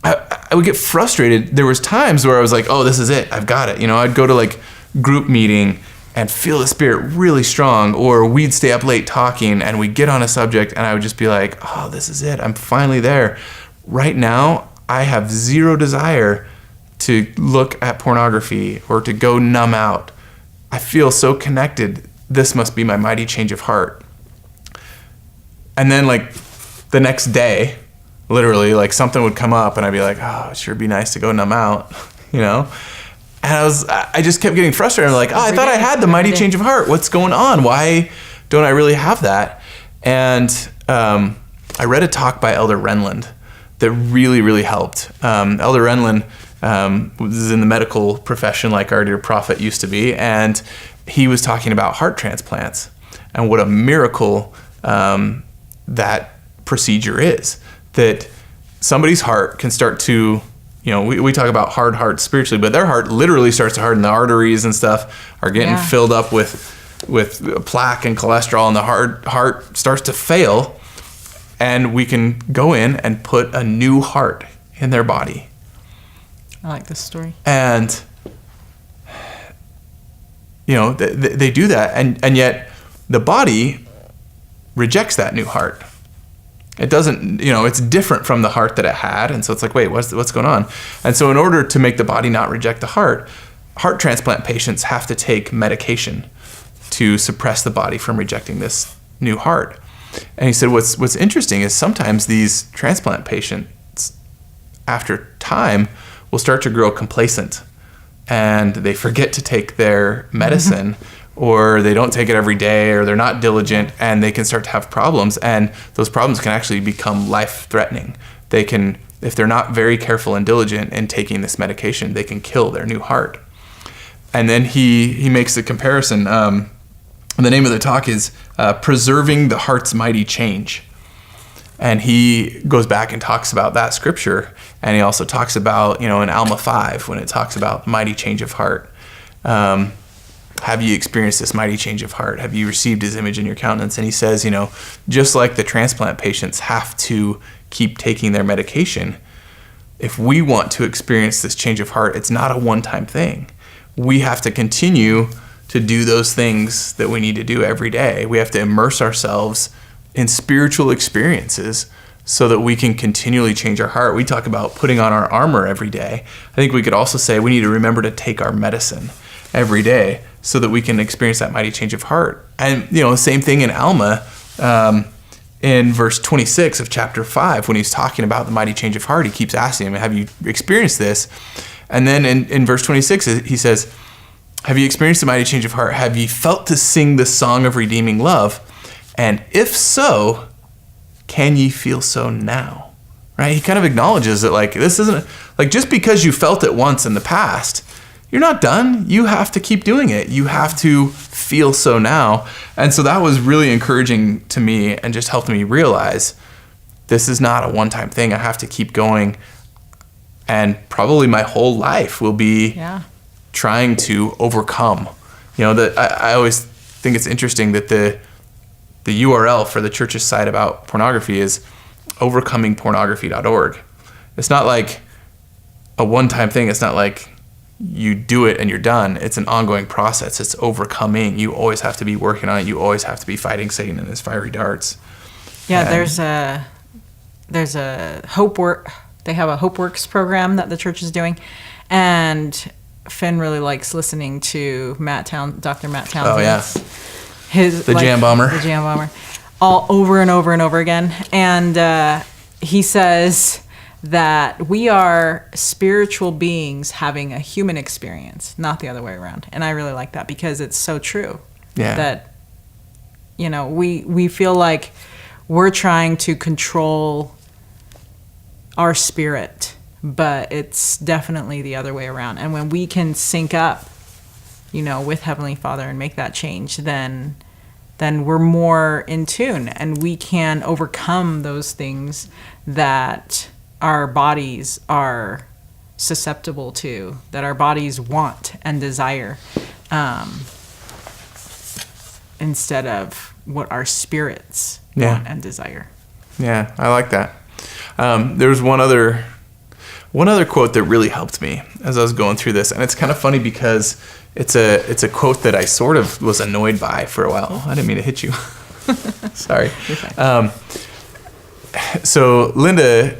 I would get frustrated. There was times where I was like, oh, this is it. I've got it. I'd go to like group meeting and feel the Spirit really strong, or we'd stay up late talking and we'd get on a subject and I would just be like, oh, this is it. I'm finally there. Right now, I have zero desire to look at pornography or to go numb out. I feel so connected. This must be my mighty change of heart. And then like the next day, literally, like something would come up and I'd be like, oh, it sure be nice to go numb out, And I just kept getting frustrated. I'm like, oh, I thought I had the mighty change of heart. What's going on? Why don't I really have that? And I read a talk by Elder Renlund that really, really helped. Elder Renlund was in the medical profession like our dear prophet used to be, and he was talking about heart transplants and what a miracle that procedure is. That somebody's heart can start to, we talk about hard heart spiritually, but their heart literally starts to harden. The arteries and stuff are getting filled up with plaque and cholesterol, and the heart starts to fail. And we can go in and put a new heart in their body. I like this story. And, they do that. And yet the body rejects that new heart. It doesn't, it's different from the heart that it had. And so it's like, wait, what's going on? And so in order to make the body not reject the heart transplant patients have to take medication to suppress the body from rejecting this new heart. And he said, what's interesting is sometimes these transplant patients, after time, will start to grow complacent, and they forget to take their medicine, or they don't take it every day, or they're not diligent, and they can start to have problems, and those problems can actually become life-threatening. They can, if they're not very careful and diligent in taking this medication, they can kill their new heart. And then he makes the comparison. The name of the talk is Preserving the Heart's Mighty Change. And he goes back and talks about that scripture. And he also talks about, in Alma 5, when it talks about mighty change of heart. Have you experienced this mighty change of heart? Have you received his image in your countenance? And he says, just like the transplant patients have to keep taking their medication, if we want to experience this change of heart, it's not a one-time thing. We have to continue to do those things that we need to do every day. We have to immerse ourselves in spiritual experiences so that we can continually change our heart. We talk about putting on our armor every day. I think we could also say we need to remember to take our medicine every day so that we can experience that mighty change of heart. And, the same thing in Alma, in verse 26 of chapter 5, when he's talking about the mighty change of heart, he keeps asking him, have you experienced this? And then in verse 26, he says, have you experienced the mighty change of heart? Have you felt to sing the song of redeeming love? And if so, can ye feel so now? right? He kind of acknowledges that, like, this isn't, like, just because you felt it once in the past, you're not done. You have to keep doing it. You have to feel so now. And so that was really encouraging to me and just helped me realize this is not a one-time thing. I have to keep going. And probably my whole life will be trying to overcome. You know, that I always think it's interesting that the URL for the church's site about pornography is overcomingpornography.org. It's not like a one-time thing. It's not like you do it and you're done. It's an ongoing process. It's overcoming. You always have to be working on it. You always have to be fighting Satan and his fiery darts. Yeah, there's a Hope Work. They have a Hope Works program that the church is doing, and Finn really likes listening to Dr. Matt Townsend. Oh yeah, the Jam Bomber, all over and over and over again. And he says that we are spiritual beings having a human experience, not the other way around. And I really like that because it's so true. Yeah. That, you know, we feel like we're trying to control our spirit, but it's definitely the other way around. And when we can sync up, you know, with Heavenly Father and make that change, then we're more in tune and we can overcome those things that our bodies are susceptible to, that our bodies want and desire, instead of what our spirits want and desire. Yeah, I like that. There was one other quote that really helped me as I was going through this, and it's kind of funny because it's a quote that I sort of was annoyed by for a while. I didn't mean to hit you. Sorry. So Linda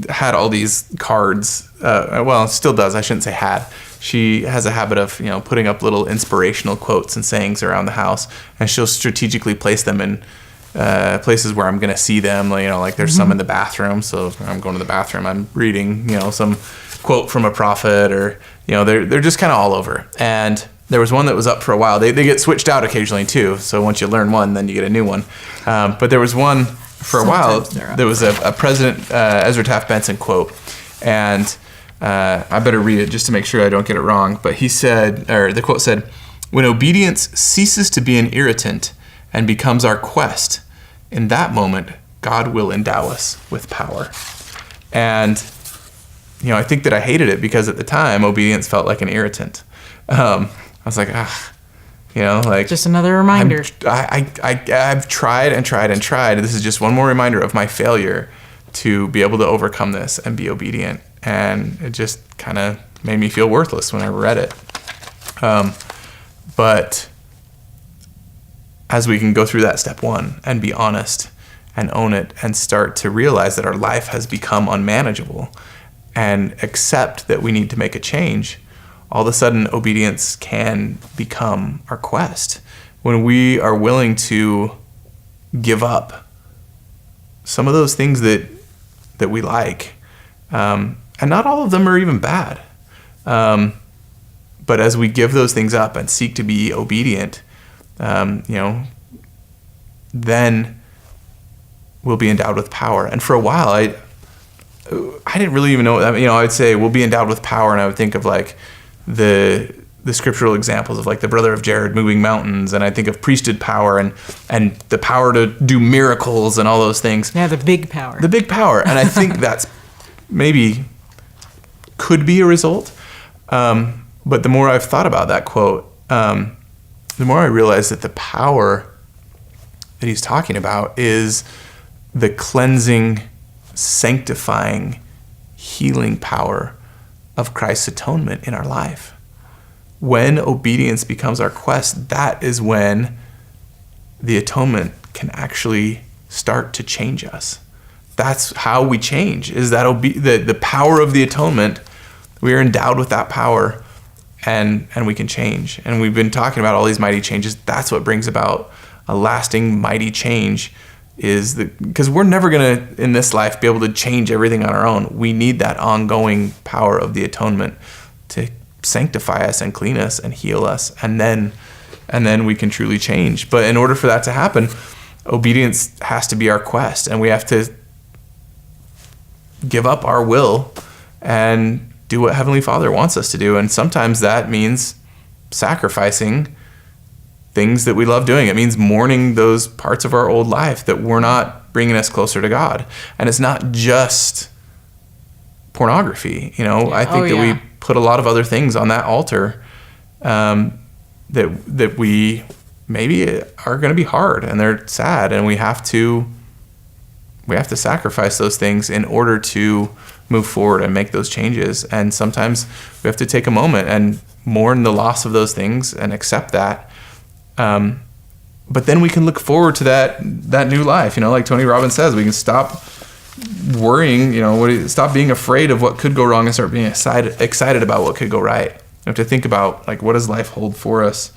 had all these cards. Well, still does. I shouldn't say had. She has a habit of, you know, putting up little inspirational quotes and sayings around the house, and she'll strategically place them in places where I'm going to see them. You know, like there's some in the bathroom. So I'm going to the bathroom. I'm reading, you know, some quote from a prophet, or, you know, they're just kind of all over. And there was one that was up for a while. They get switched out occasionally too. So once you learn one, then you get a new one. But there was one for a while. There was a President Ezra Taft Benson quote, and I better read it just to make sure I don't get it wrong. But he said, or the quote said, "When obedience ceases to be an irritant and becomes our quest, in that moment, God will endow us with power." And, you know, I think that I hated it because at the time, obedience felt like an irritant. I was like, you know, like just another reminder. I've tried and tried and tried. This is just one more reminder of my failure to be able to overcome this and be obedient. And it just kind of made me feel worthless when I read it. But as we can go through that step one and be honest and own it and start to realize that our life has become unmanageable and accept that we need to make a change, all of a sudden obedience can become our quest. When we are willing to give up some of those things that we like, and not all of them are even bad, but as we give those things up and seek to be obedient, you know, then we'll be endowed with power. And for a while, I didn't really even know what that meant. You know, I'd say we'll be endowed with power, and I would think of like the scriptural examples of like the brother of Jared moving mountains, and I think of priesthood power and the power to do miracles and all those things. Yeah, the big power. The big power. And I think that's maybe could be a result. But the more I've thought about that quote, the more I realize that the power that he's talking about is the cleansing, sanctifying, healing power of Christ's atonement in our life. When obedience becomes our quest, that is when the atonement can actually start to change us. That's how we change, is that the power of the atonement. We are endowed with that power, and we can change. And we've been talking about all these mighty changes. That's what brings about a lasting mighty change, because we're never going to, in this life, be able to change everything on our own. We need that ongoing power of the atonement to sanctify us and clean us and heal us, and then we can truly change. But in order for that to happen, obedience has to be our quest, and we have to give up our will and do what Heavenly Father wants us to do. And sometimes that means sacrificing things that we love doing. It means mourning those parts of our old life that were not bringing us closer to God. And it's not just pornography. I think that we put a lot of other things on that altar that we maybe are going to be hard and they're sad, and we have to sacrifice those things in order to move forward and make those changes. And sometimes we have to take a moment and mourn the loss of those things and accept that. But then we can look forward to that new life. Like Tony Robbins says, we can stop worrying, stop being afraid of what could go wrong and start being excited about what could go right. We have to think about, like, what does life hold for us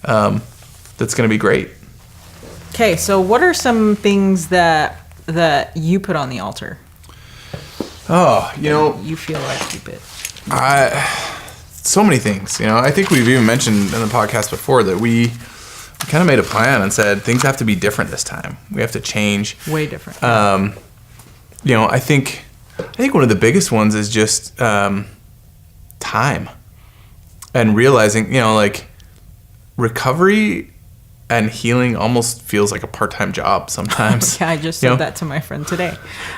that's going to be great. Okay, so what are some things that you put on the altar? Oh, you feel like keep it. So many things. I think we've even mentioned in the podcast before that we kind of made a plan and said things have to be different this time. We have to change. Way different. I think one of the biggest ones is just time, and realizing, like, recovery and healing almost feels like a part-time job sometimes. Yeah, I just said that to my friend today.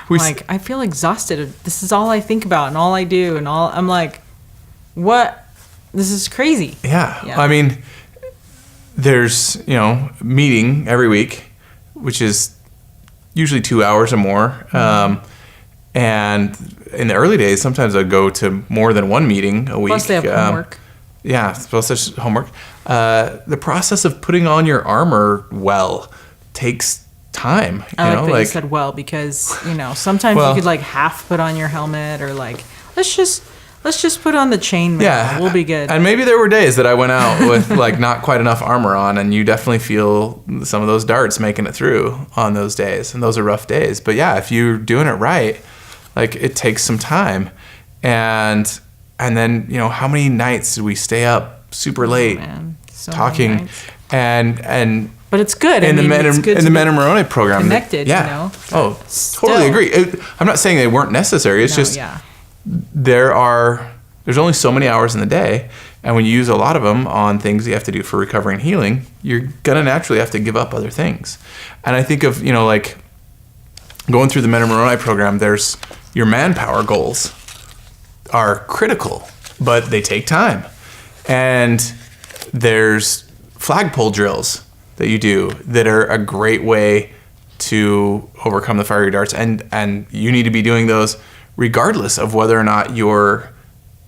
I feel exhausted. This is all I think about and all I do and all. I'm like, what? This is crazy. Yeah. I mean, there's, meeting every week, which is usually 2 hours or more. And in the early days, sometimes I'd go to more than one meeting a week. Plus they have homework. Yeah, plus there's homework. The process of putting on your armor takes time. I like that you said because, sometimes you could, like, half put on your helmet, or, like, let's just put on the chainmail. Yeah, we'll be good. And maybe there were days that I went out with, like, not quite enough armor on, and you definitely feel some of those darts making it through on those days, and those are rough days. But yeah, if you're doing it right, like, it takes some time. And then, how many nights did we stay up super late talking? And but it's good. In the Men and Moroni program. Connected, Oh, totally agree. I'm not saying they weren't necessary. It's there's only so many hours in the day, and when you use a lot of them on things you have to do for recovery and healing, you're gonna naturally have to give up other things. And I think of, like, going through the Men and Moroni program, there's your manpower goals are critical, but they take time. And there's flagpole drills that you do that are a great way to overcome the fiery darts, and you need to be doing those regardless of whether or not you're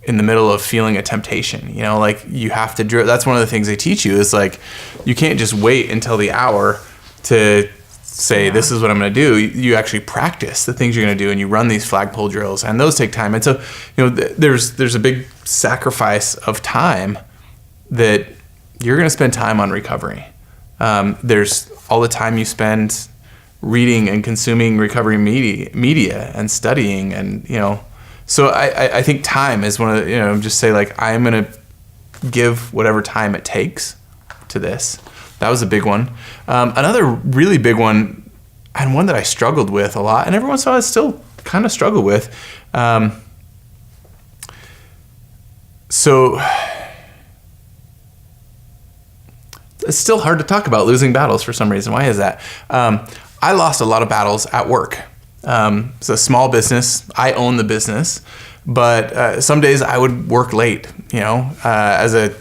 in the middle of feeling a temptation. Like, you have to drill. That's one of the things they teach you, is, like, you can't just wait until the hour to say, this is what I'm going to do. You actually practice the things you're going to do, and you run these flagpole drills, and those take time. And so, there's a big sacrifice of time that you're going to spend time on recovery. There's all the time you spend reading and consuming recovery media and studying, and, so I think time is one of the, just say, like, I'm going to give whatever time it takes to this. That was a big one. Another really big one, and one that I struggled with a lot, and every once in a while I still kind of struggle with. So it's still hard to talk about losing battles for some reason. Why is that? I lost a lot of battles at work. It's a small business. I own the business, but some days I would work late. As a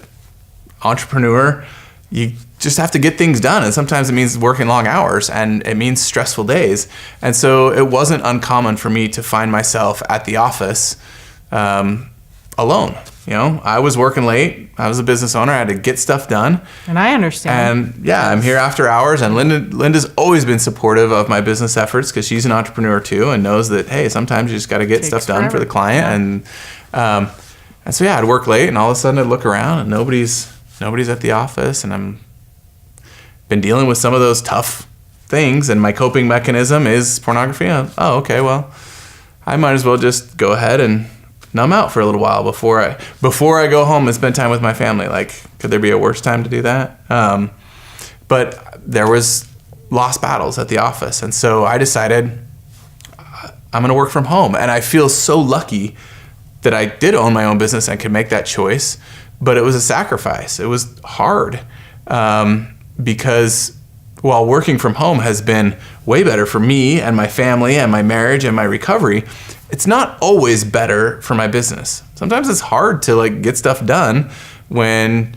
entrepreneur, you just have to get things done, and sometimes it means working long hours, and it means stressful days. And so it wasn't uncommon for me to find myself at the office alone. I was working late. I was a business owner. I had to get stuff done. And I understand. And yeah, I'm here after hours, and Linda's always been supportive of my business efforts, because she's an entrepreneur too, and knows that, hey, sometimes you just got to get stuff done for the client. Yeah. And so yeah, I'd work late, and all of a sudden I'd look around and nobody's at the office, and I'm been dealing with some of those tough things, and my coping mechanism is pornography. Oh, okay, well, I might as well just go ahead and numb out for a little while before I go home and spend time with my family. Like, could there be a worse time to do that? But there was lost battles at the office, and so I decided I'm going to work from home. And I feel so lucky that I did own my own business and could make that choice. But it was a sacrifice. It was hard because while working from home has been way better for me and my family and my marriage and my recovery, it's not always better for my business. Sometimes it's hard to like get stuff done when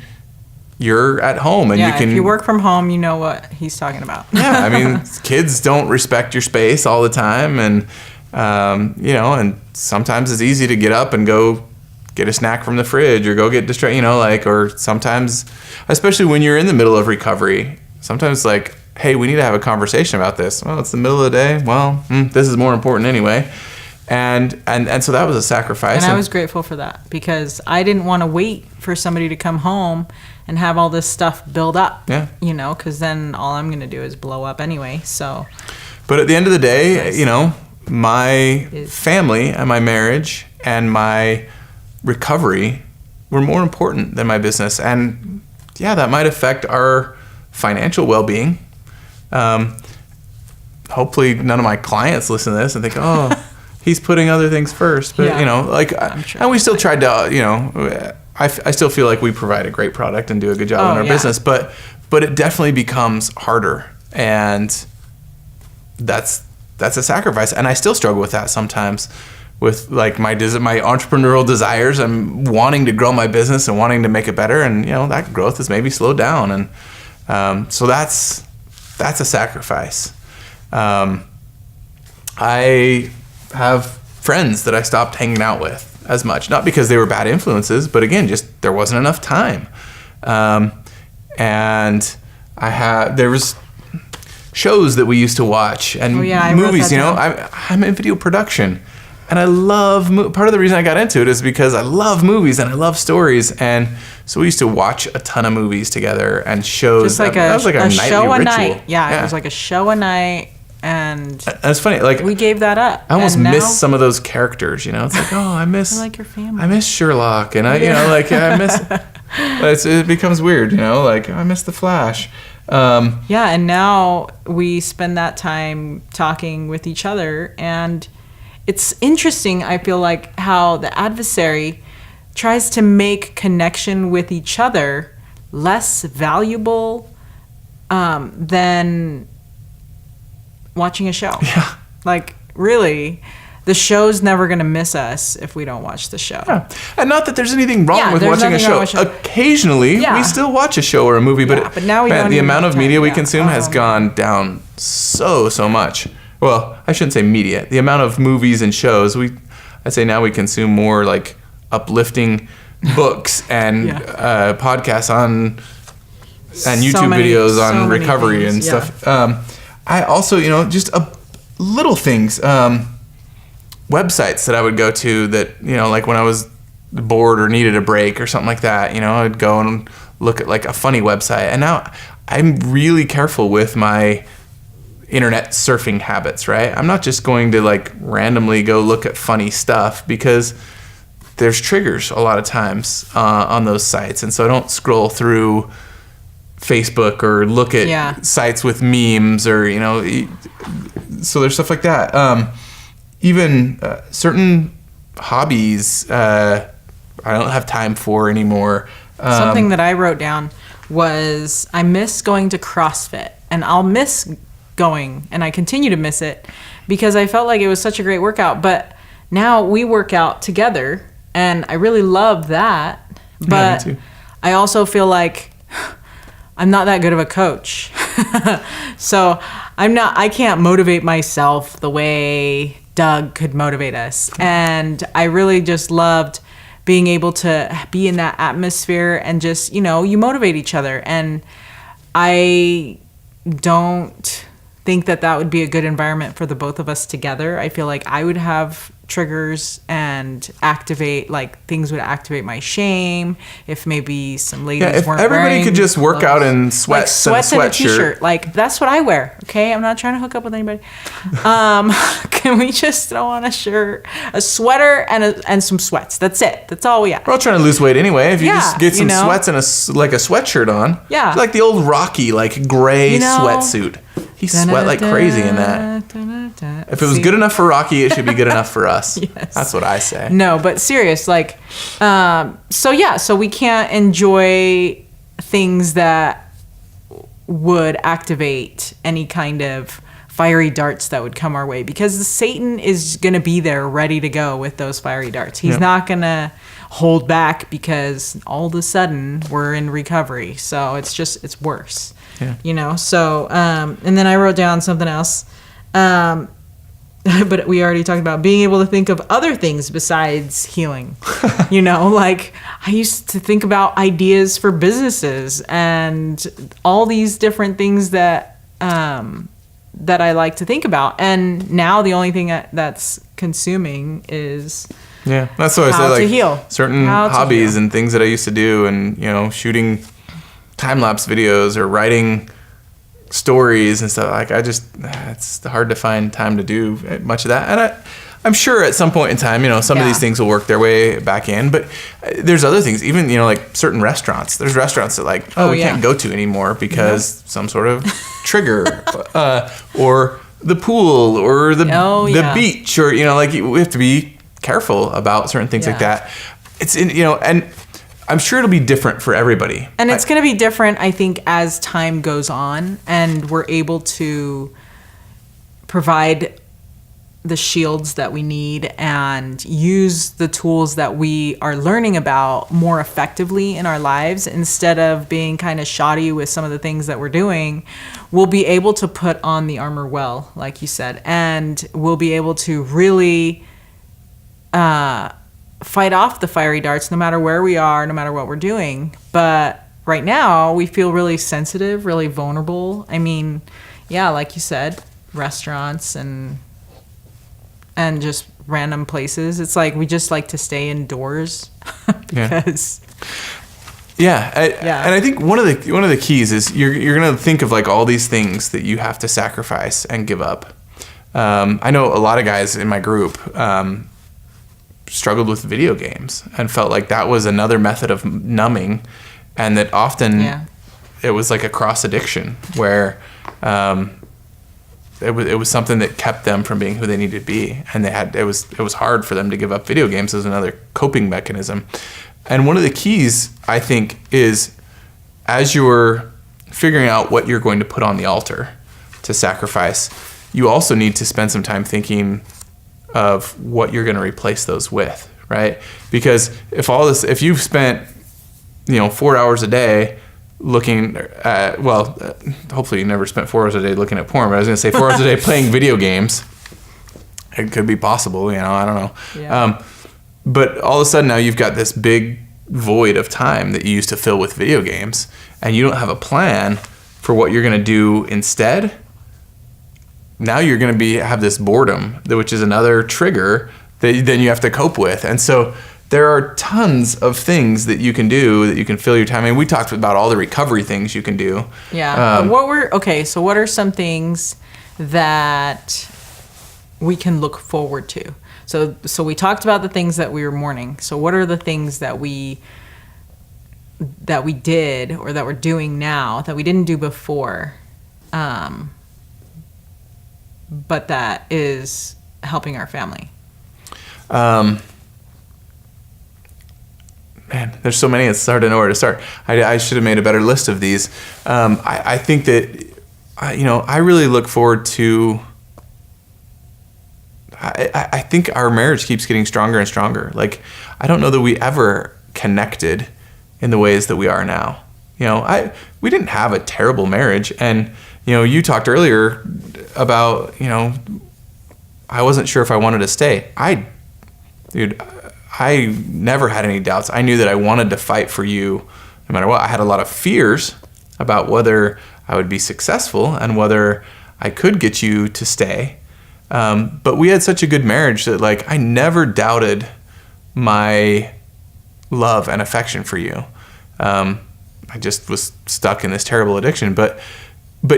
you're at home and you can... if you work from home, you know what he's talking about. Yeah, I mean, kids don't respect your space all the time, and and sometimes it's easy to get up and go get a snack from the fridge or go get distracted, or sometimes, especially when you're in the middle of recovery, sometimes like, hey, we need to have a conversation about this. Well, it's the middle of the day. Well, this is more important anyway. And so that was a sacrifice. And I was grateful for that because I didn't want to wait for somebody to come home and have all this stuff build up. Yeah. Because then all I'm going to do is blow up anyway. So. But at the end of the day, my family and my marriage and my recovery were more important than my business. And yeah, that might affect our financial well-being. Hopefully none of my clients listen to this and think, oh, he's putting other things first. But, sure and we still tried to, I still feel like we provide a great product and do a good job in our business. But it definitely becomes harder. And that's a sacrifice. And I still struggle with that sometimes with like my entrepreneurial desires. I'm wanting to grow my business and wanting to make it better. And, that growth has maybe slowed down. And so that's a sacrifice. I have friends that I stopped hanging out with as much, not because they were bad influences, but again, just there wasn't enough time. And there was shows that we used to watch and movies, I'm in video production and I love, part of the reason I got into it is because I love movies and I love stories. And so we used to watch a ton of movies together and shows. Just that was like a show a night. Yeah, it was like a show a night. And it's funny, like we gave that up. I almost miss some of those characters, It's like, oh, I like your family. I miss Sherlock, and I miss. It becomes weird, I miss the Flash. And now we spend that time talking with each other, and it's interesting. I feel like how the adversary tries to make connection with each other less valuable than watching a show. Yeah. Like, really, the show's never going to miss us if we don't watch the show. Yeah. And not that there's anything wrong with watching a show. Occasionally, we still watch a show or a movie, but now we don't the amount of media we consume has gone down so much. Well, I shouldn't say media. The amount of movies and shows, I'd say now we consume more like uplifting books and podcasts and YouTube videos on recovery and stuff. I also, just little things, websites that I would go to that, like when I was bored or needed a break or something like that, I'd go and look at like a funny website. And now I'm really careful with my internet surfing habits, right? I'm not just going to like randomly go look at funny stuff because there's triggers a lot of times on those sites. And so I don't scroll through Facebook or look at sites with memes or, so there's stuff like that. Even certain hobbies I don't have time for anymore. Something that I wrote down was I miss going to CrossFit, and I'll miss going, and I continue to miss it because I felt like it was such a great workout. But now we work out together, and I really love that. But I also feel like I'm not that good of a coach. So I can't motivate myself the way Doug could motivate us. And I really just loved being able to be in that atmosphere and just, you motivate each other. And I don't think that would be a good environment for the both of us together. I feel like I would have triggers and things would activate my shame if maybe some ladies weren't wearing. If everybody could just work out in sweats and a sweatshirt. T-shirt, that's what I wear. Okay, I'm not trying to hook up with anybody. Can we just throw on a shirt, a sweater, and some sweats? That's it. That's all we have. We're all trying to lose weight anyway. If you just get some sweats and a sweatshirt on, like the old Rocky gray sweatsuit. He sweat like crazy in that. If it was good enough for Rocky, it should be good enough for us. Yes. That's what I say. No, but serious, like, so we can't enjoy things that would activate any kind of fiery darts that would come our way, because Satan is going to be there ready to go with those fiery darts. He's not going to hold back, because all of a sudden we're in recovery. So it's worse. Yeah. You know, so, and then I wrote down something else. But we already talked about being able to think of other things besides healing. You know, like I used to think about ideas for businesses and all these different things that I like to think about. And now the only thing that's consuming is that's what I say. Like to heal. Certain hobbies and things that I used to do, and you know, shooting time-lapse videos or writing stories and stuff. Like it's hard to find time to do much of that. And I'm sure at some point in time, you know, some of these things will work their way back in. But there's other things, even, you know, like certain restaurants. There's restaurants that like, we can't go to anymore because some sort of trigger, or the pool, or the beach, or, you know, like we have to be careful about certain things like that. It's in, you know, and I'm sure it'll be different for everybody. And it's going to be different, I think, as time goes on and we're able to provide the shields that we need and use the tools that we are learning about more effectively in our lives, instead of being kind of shoddy with some of the things that we're doing. We'll be able to put on the armor well, like you said, and we'll be able to really fight off the fiery darts no matter where we are, no matter what we're doing. But right now we feel really sensitive, really vulnerable. I mean, like you said, restaurants and just random places. It's like we just like to stay indoors because and I think one of the keys is you're gonna think of like all these things that you have to sacrifice and give up. I know a lot of guys in my group struggled with video games and felt like that was another method of numbing, and that often it was like a cross addiction where it was something that kept them from being who they needed to be, and it was hard for them to give up video games as another coping mechanism. And one of the keys, I think, is as you're figuring out what you're going to put on the altar to sacrifice, you also need to spend some time thinking of what you're going to replace those with, right? Because if you've spent, 4 hours a day looking at, hopefully you never spent 4 hours a day looking at porn, but I was going to say 4 hours a day playing video games. It could be possible, I don't know. Yeah. But all of a sudden now you've got this big void of time that you used to fill with video games, and you don't have a plan for what you're going to do instead. Now you're going to have this boredom, which is another trigger that then you have to cope with. And so there are tons of things that you can do that you can fill your time. I mean, we talked about all the recovery things you can do. Yeah. So what are some things that we can look forward to? So we talked about the things that we were mourning. So what are the things that we did or that we're doing now that we didn't do before? But that is helping our family. Man, there's so many, it's hard to know where to start. I should have made a better list of these. I think that, I really look forward to, I think our marriage keeps getting stronger and stronger. Like, I don't know that we ever connected in the ways that we are now. We didn't have a terrible marriage, and you talked earlier about, I wasn't sure if I wanted to stay. I never had any doubts. I knew that I wanted to fight for you no matter what. I had a lot of fears about whether I would be successful and whether I could get you to stay. But we had such a good marriage that, like, I never doubted my love and affection for you. I just was stuck in this terrible addiction. But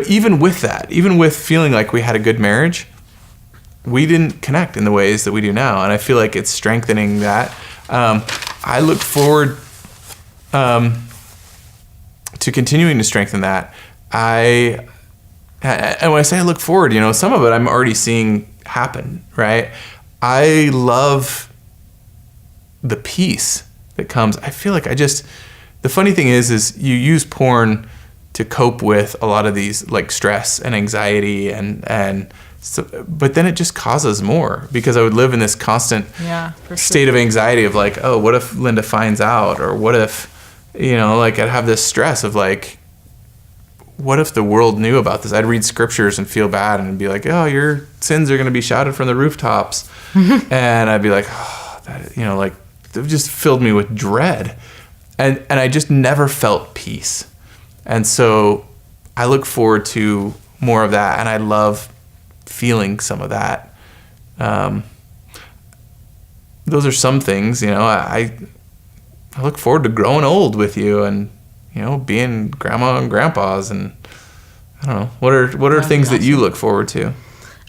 even with that, even with feeling like we had a good marriage, we didn't connect in the ways that we do now. And I feel like it's strengthening that. I look forward to continuing to strengthen that. I And when I say I look forward, some of it I'm already seeing happen, right? I love the peace that comes. I feel like the funny thing is you use porn to cope with a lot of these like stress and anxiety and so, but then it just causes more, because I would live in this constant state of anxiety of like, oh, what if Linda finds out? Or what if, like I'd have this stress of like, what if the world knew about this? I'd read scriptures and feel bad and be like, oh, your sins are going to be shouted from the rooftops. And I'd be like, oh, that, like it just filled me with dread. And I just never felt peace. And so I look forward to more of that. And I love feeling some of that. Those are some things, I look forward to growing old with you and, being grandma and grandpas, and I don't know. What are things that you look forward to?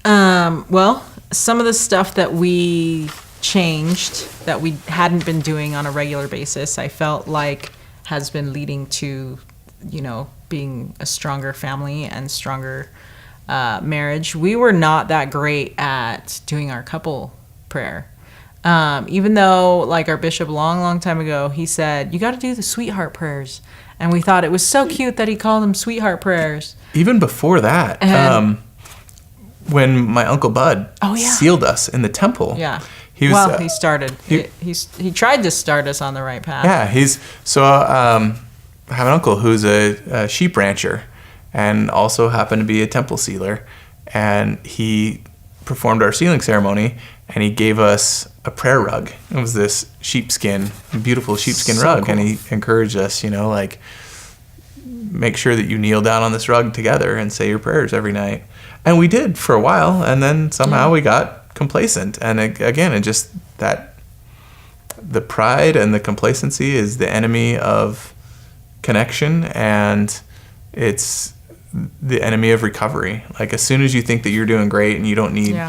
Well, some of the stuff that we changed that we hadn't been doing on a regular basis, I felt like has been leading to, being a stronger family and stronger marriage. We were not that great at doing our couple prayer. Even though, like, our bishop long time ago, he said, you got to do the sweetheart prayers. And we thought it was so cute that he called them sweetheart prayers. Even before that, when my Uncle Bud sealed us in the temple. Yeah. He was, he started. He tried to start us on the right path. Yeah, I have an uncle who's a sheep rancher and also happened to be a temple sealer. And he performed our sealing ceremony, and he gave us a prayer rug. It was this beautiful sheepskin rug. Cool. And he encouraged us, like, make sure that you kneel down on this rug together and say your prayers every night. And we did for a while, and then somehow we got complacent. And again, the pride and the complacency is the enemy of connection, and it's the enemy of recovery. Like, as soon as you think that you're doing great and you don't need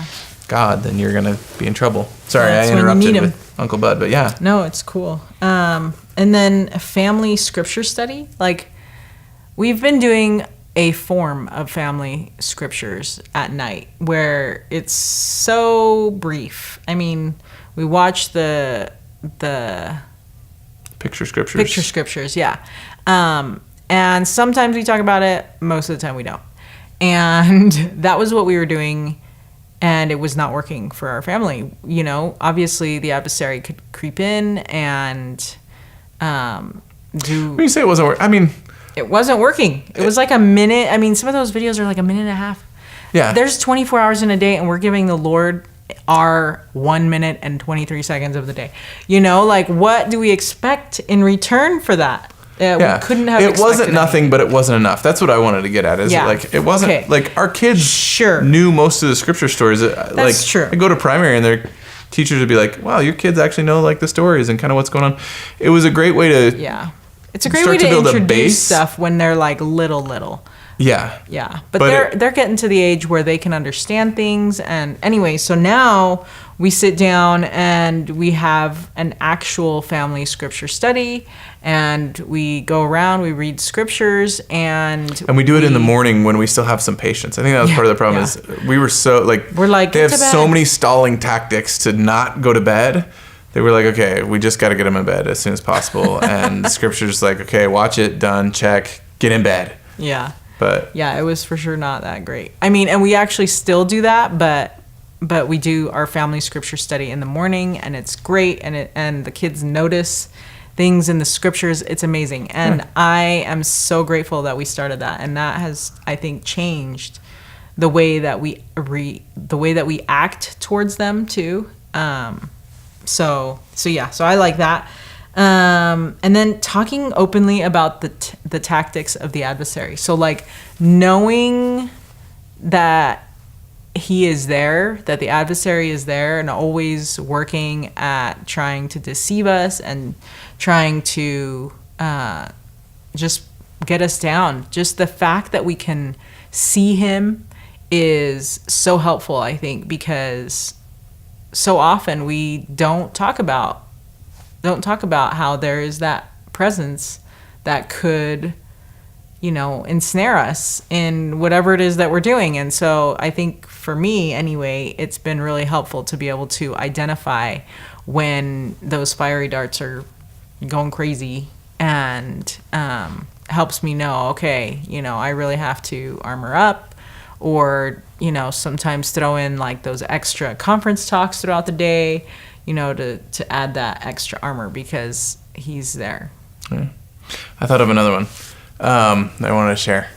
God, then you're gonna be in trouble. Sorry, I interrupted with Uncle Bud, but yeah. No, it's cool. And then a family scripture study. Like, we've been doing a form of family scriptures at night where it's so brief. I mean, we watch the picture scriptures. Yeah. And sometimes we talk about it, most of the time we don't. And that was what we were doing, and it was not working for our family. Obviously the adversary could creep in and do... When you say it wasn't working, I mean... It wasn't working. It was like a minute. I mean, some of those videos are like a minute and a half. Yeah. There's 24 hours in a day, and we're giving the Lord our 1 minute and 23 seconds of the day. Like, what do we expect in return for that? We couldn't have expected. It wasn't nothing, but it wasn't enough. That's what I wanted to get at. Like, it wasn't like our kids knew most of the scripture stories. That's true. I go to primary and their teachers would be like, "Wow, your kids actually know like the stories and kind of what's going on." It was a great way to It's a great way to introduce stuff when they're like little. Yeah. But they're getting to the age where they can understand things. And anyway, so now we sit down and we have an actual family scripture study, and we go around, we read scriptures, and we do it in the morning when we still have some patience. I think that was part of the problem is we were so they have so many stalling tactics to not go to bed. They were like, okay, we just got to get them in bed as soon as possible. And the scripture's like, okay, watch it, done, check, get in bed. Yeah. But yeah, it was for sure not that great. I mean, and we actually still do that, but we do our family scripture study in the morning, and it's great, and the kids notice things in the scriptures. It's amazing. And I am so grateful that we started that, and that has, I think, changed the way that we act towards them too. So I like that. And then talking openly about the tactics of the adversary. So, like, knowing that he is there, that the adversary is there and always working at trying to deceive us and trying to just get us down. Just the fact that we can see him is so helpful, I think, because so often we don't talk about how there is that presence that could ensnare us in whatever it is that we're doing. And so I think for me anyway, it's been really helpful to be able to identify when those fiery darts are going crazy, and helps me know, okay, I really have to armor up, or, sometimes throw in like those extra conference talks throughout the day, to add that extra armor because he's there. Yeah. I thought of another one that I wanted to share.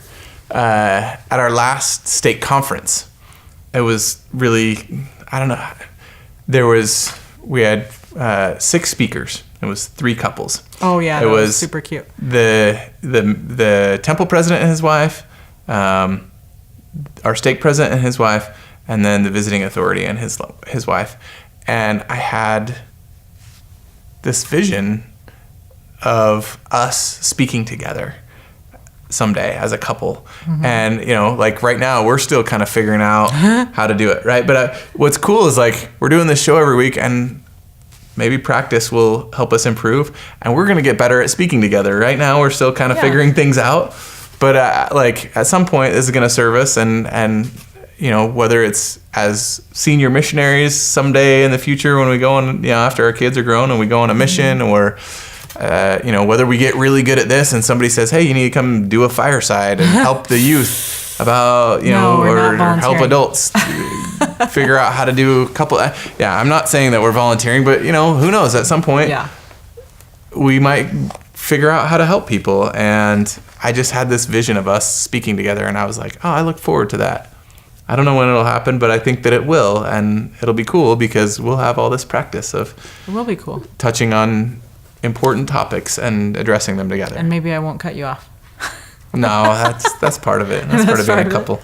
At our last stake conference, it was really, I don't know, we had 6 speakers. It was 3 couples. Oh yeah, that was super cute. The temple president and his wife, our stake president and his wife, and then the visiting authority and his wife. And I had this vision of us speaking together someday as a couple. Mm-hmm. And, like right now we're still kind of figuring out how to do it. Right. But what's cool is like, we're doing this show every week, and maybe practice will help us improve, and we're going to get better at speaking together. Right now we're still kind of figuring things out, but like at some point this is going to serve us, and whether it's as senior missionaries someday in the future when we go on, after our kids are grown and we go on a mission, or whether we get really good at this and somebody says, hey, you need to come do a fireside and help the youth about, or help adults figure out how to do a couple. I'm not saying that we're volunteering, but who knows, at some point we might figure out how to help people. And I just had this vision of us speaking together, and I was like, oh, I look forward to that. I don't know when it'll happen, but I think that it will, and it'll be cool because we'll have all this practice of it will be cool touching on important topics and addressing them together. And maybe I won't cut you off. No, that's part of it. That's part of being a couple.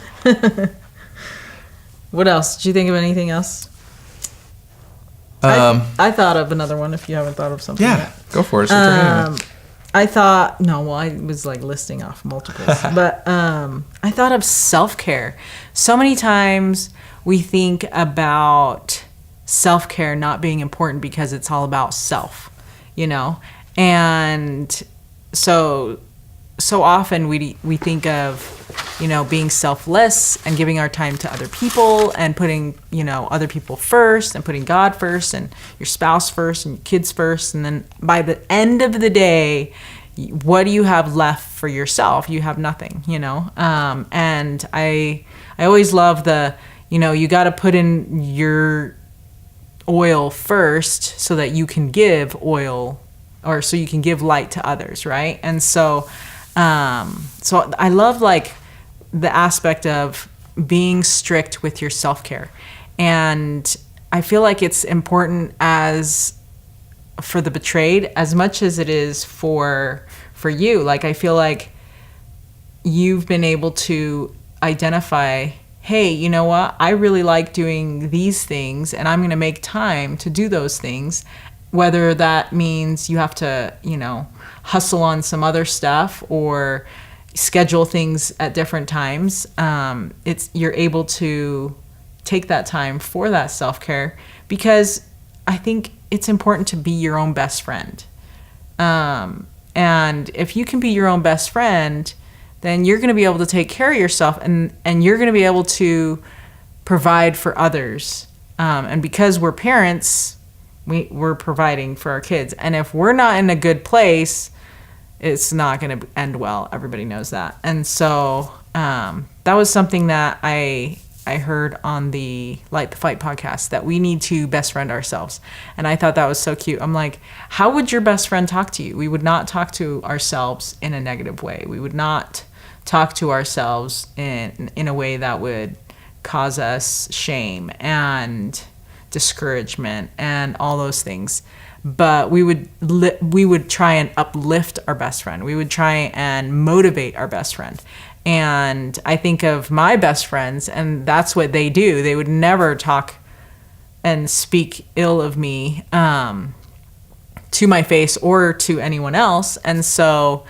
What else? Did you think of anything else? I thought of another one if you haven't thought of something yet. Go for it. I thought, I was like listing off multiples, but I thought of self-care. So many times we think about self-care not being important because it's all about self, and so often we think of, being selfless and giving our time to other people and putting, other people first and putting God first and your spouse first and your kids first. And then by the end of the day, what do you have left for yourself? You have nothing, and I always love you got to put in your oil first so that you can give oil, or so you can give light to others. Right. And so I love like the aspect of being strict with your self-care. And I feel like it's important as for the betrayed as much as it is for you. Like, I feel like you've been able to identify, hey, you know what? I really like doing these things, and I'm going to make time to do those things, whether that means you have to, hustle on some other stuff or schedule things at different times. You're able to take that time for that self-care, because I think it's important to be your own best friend. And if you can be your own best friend, then you're going to be able to take care of yourself, and you're going to be able to provide for others. And because we're parents, we're providing for our kids. And if we're not in a good place, it's not going to end well. Everybody knows that. And so that was something that I heard on the Light the Fight podcast, that we need to best friend ourselves. And I thought that was so cute. I'm like, how would your best friend talk to you? We would not talk to ourselves in a negative way. We would not talk to ourselves in a way that would cause us shame and discouragement and all those things. But we would try and uplift our best friend. We would try and motivate our best friend. And I think of my best friends, and that's what they do. They would never talk and speak ill of me to my face or to anyone else. And so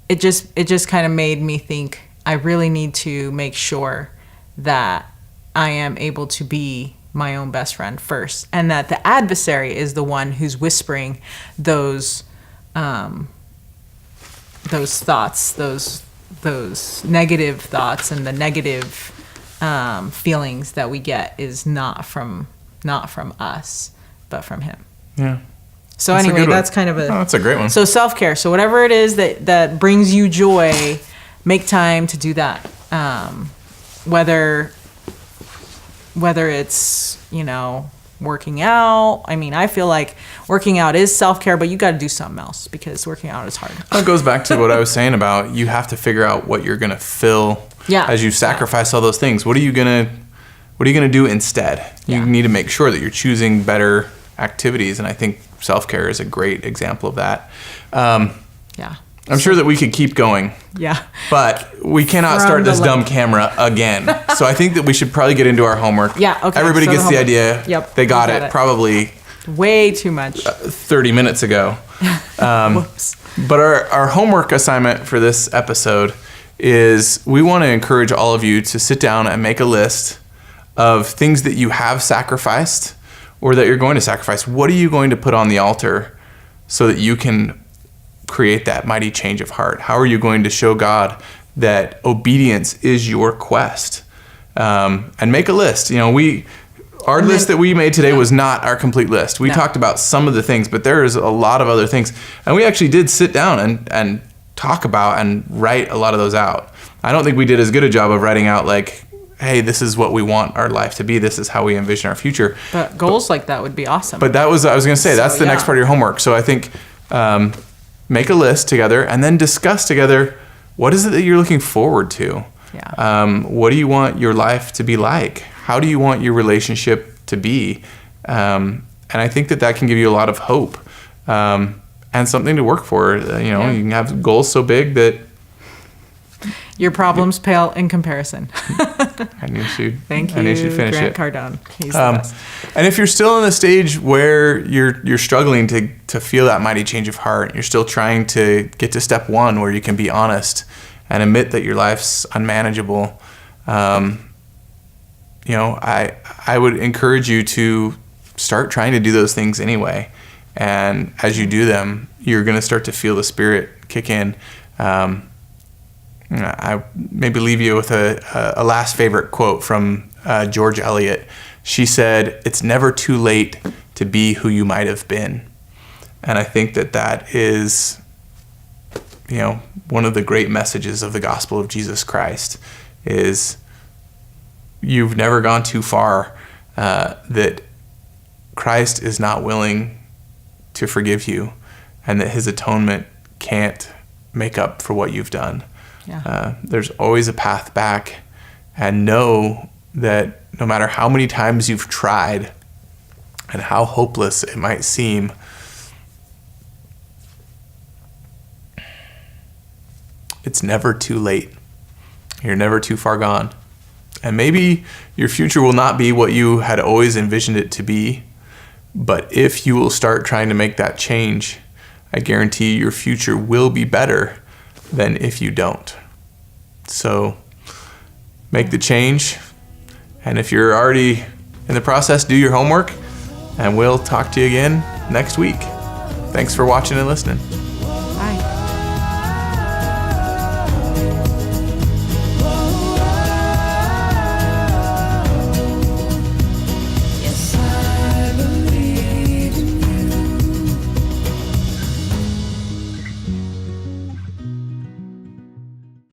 it just kind of made me think, I really need to make sure that I am able to be my own best friend first, and that the adversary is the one who's whispering those those thoughts, those negative thoughts and the negative feelings that we get is not from us, but from Him. Yeah. So That's a anyway, good one. that's kind of That's a great one. So self-care. So whatever it is that brings you joy, make time to do that. Whether it's, working out. I mean, I feel like working out is self-care, but you got to do something else because working out is hard. It goes back to what I was saying about you have to figure out what you're going to fill as you sacrifice all those things. What are you going to do instead? You need to make sure that you're choosing better activities, and I think self-care is a great example of that. I'm sure that we could keep going. Yeah. But we cannot start this dumb camera again. So I think that we should probably get into our homework. Yeah, okay. Everybody gets the idea. Yep. They got it probably way too much. 30 minutes ago. Whoops. But our homework assignment for this episode is we want to encourage all of you to sit down and make a list of things that you have sacrificed or that you're going to sacrifice. What are you going to put on the altar so that you can create that mighty change of heart? How are you going to show God that obedience is your quest? And make a list. Our list that we made today was not our complete list. We talked about some of the things, but there is a lot of other things. And we actually did sit down and talk about and write a lot of those out. I don't think we did as good a job of writing out like, hey, this is what we want our life to be. This is how we envision our future. But goals like that would be awesome. But I was going to say, that's the next part of your homework. So I think make a list together and then discuss together, what is it that you're looking forward to? Yeah. What do you want your life to be like? How do you want your relationship to be? And I think that can give you a lot of hope and something to work for. You can have goals so big that your problems pale in comparison. I knew she'd finish Grant it. Cardone. He's the best. And if you're still in the stage where you're struggling to feel that mighty change of heart, you're still trying to get to step one where you can be honest and admit that your life's unmanageable. I would encourage you to start trying to do those things anyway. And as you do them, you're going to start to feel the Spirit kick in. I maybe leave you with a last favorite quote from George Eliot. She said, "It's never too late to be who you might have been." And I think that is, one of the great messages of the gospel of Jesus Christ is you've never gone too far, that Christ is not willing to forgive you and that his atonement can't make up for what you've done. Yeah. There's always a path back, and know that no matter how many times you've tried and how hopeless it might seem, it's never too late. You're never too far gone. And maybe your future will not be what you had always envisioned it to be, but if you will start trying to make that change, I guarantee your future will be better than if you don't. So make the change, and if you're already in the process, do your homework, and we'll talk to you again next week. Thanks for watching and listening.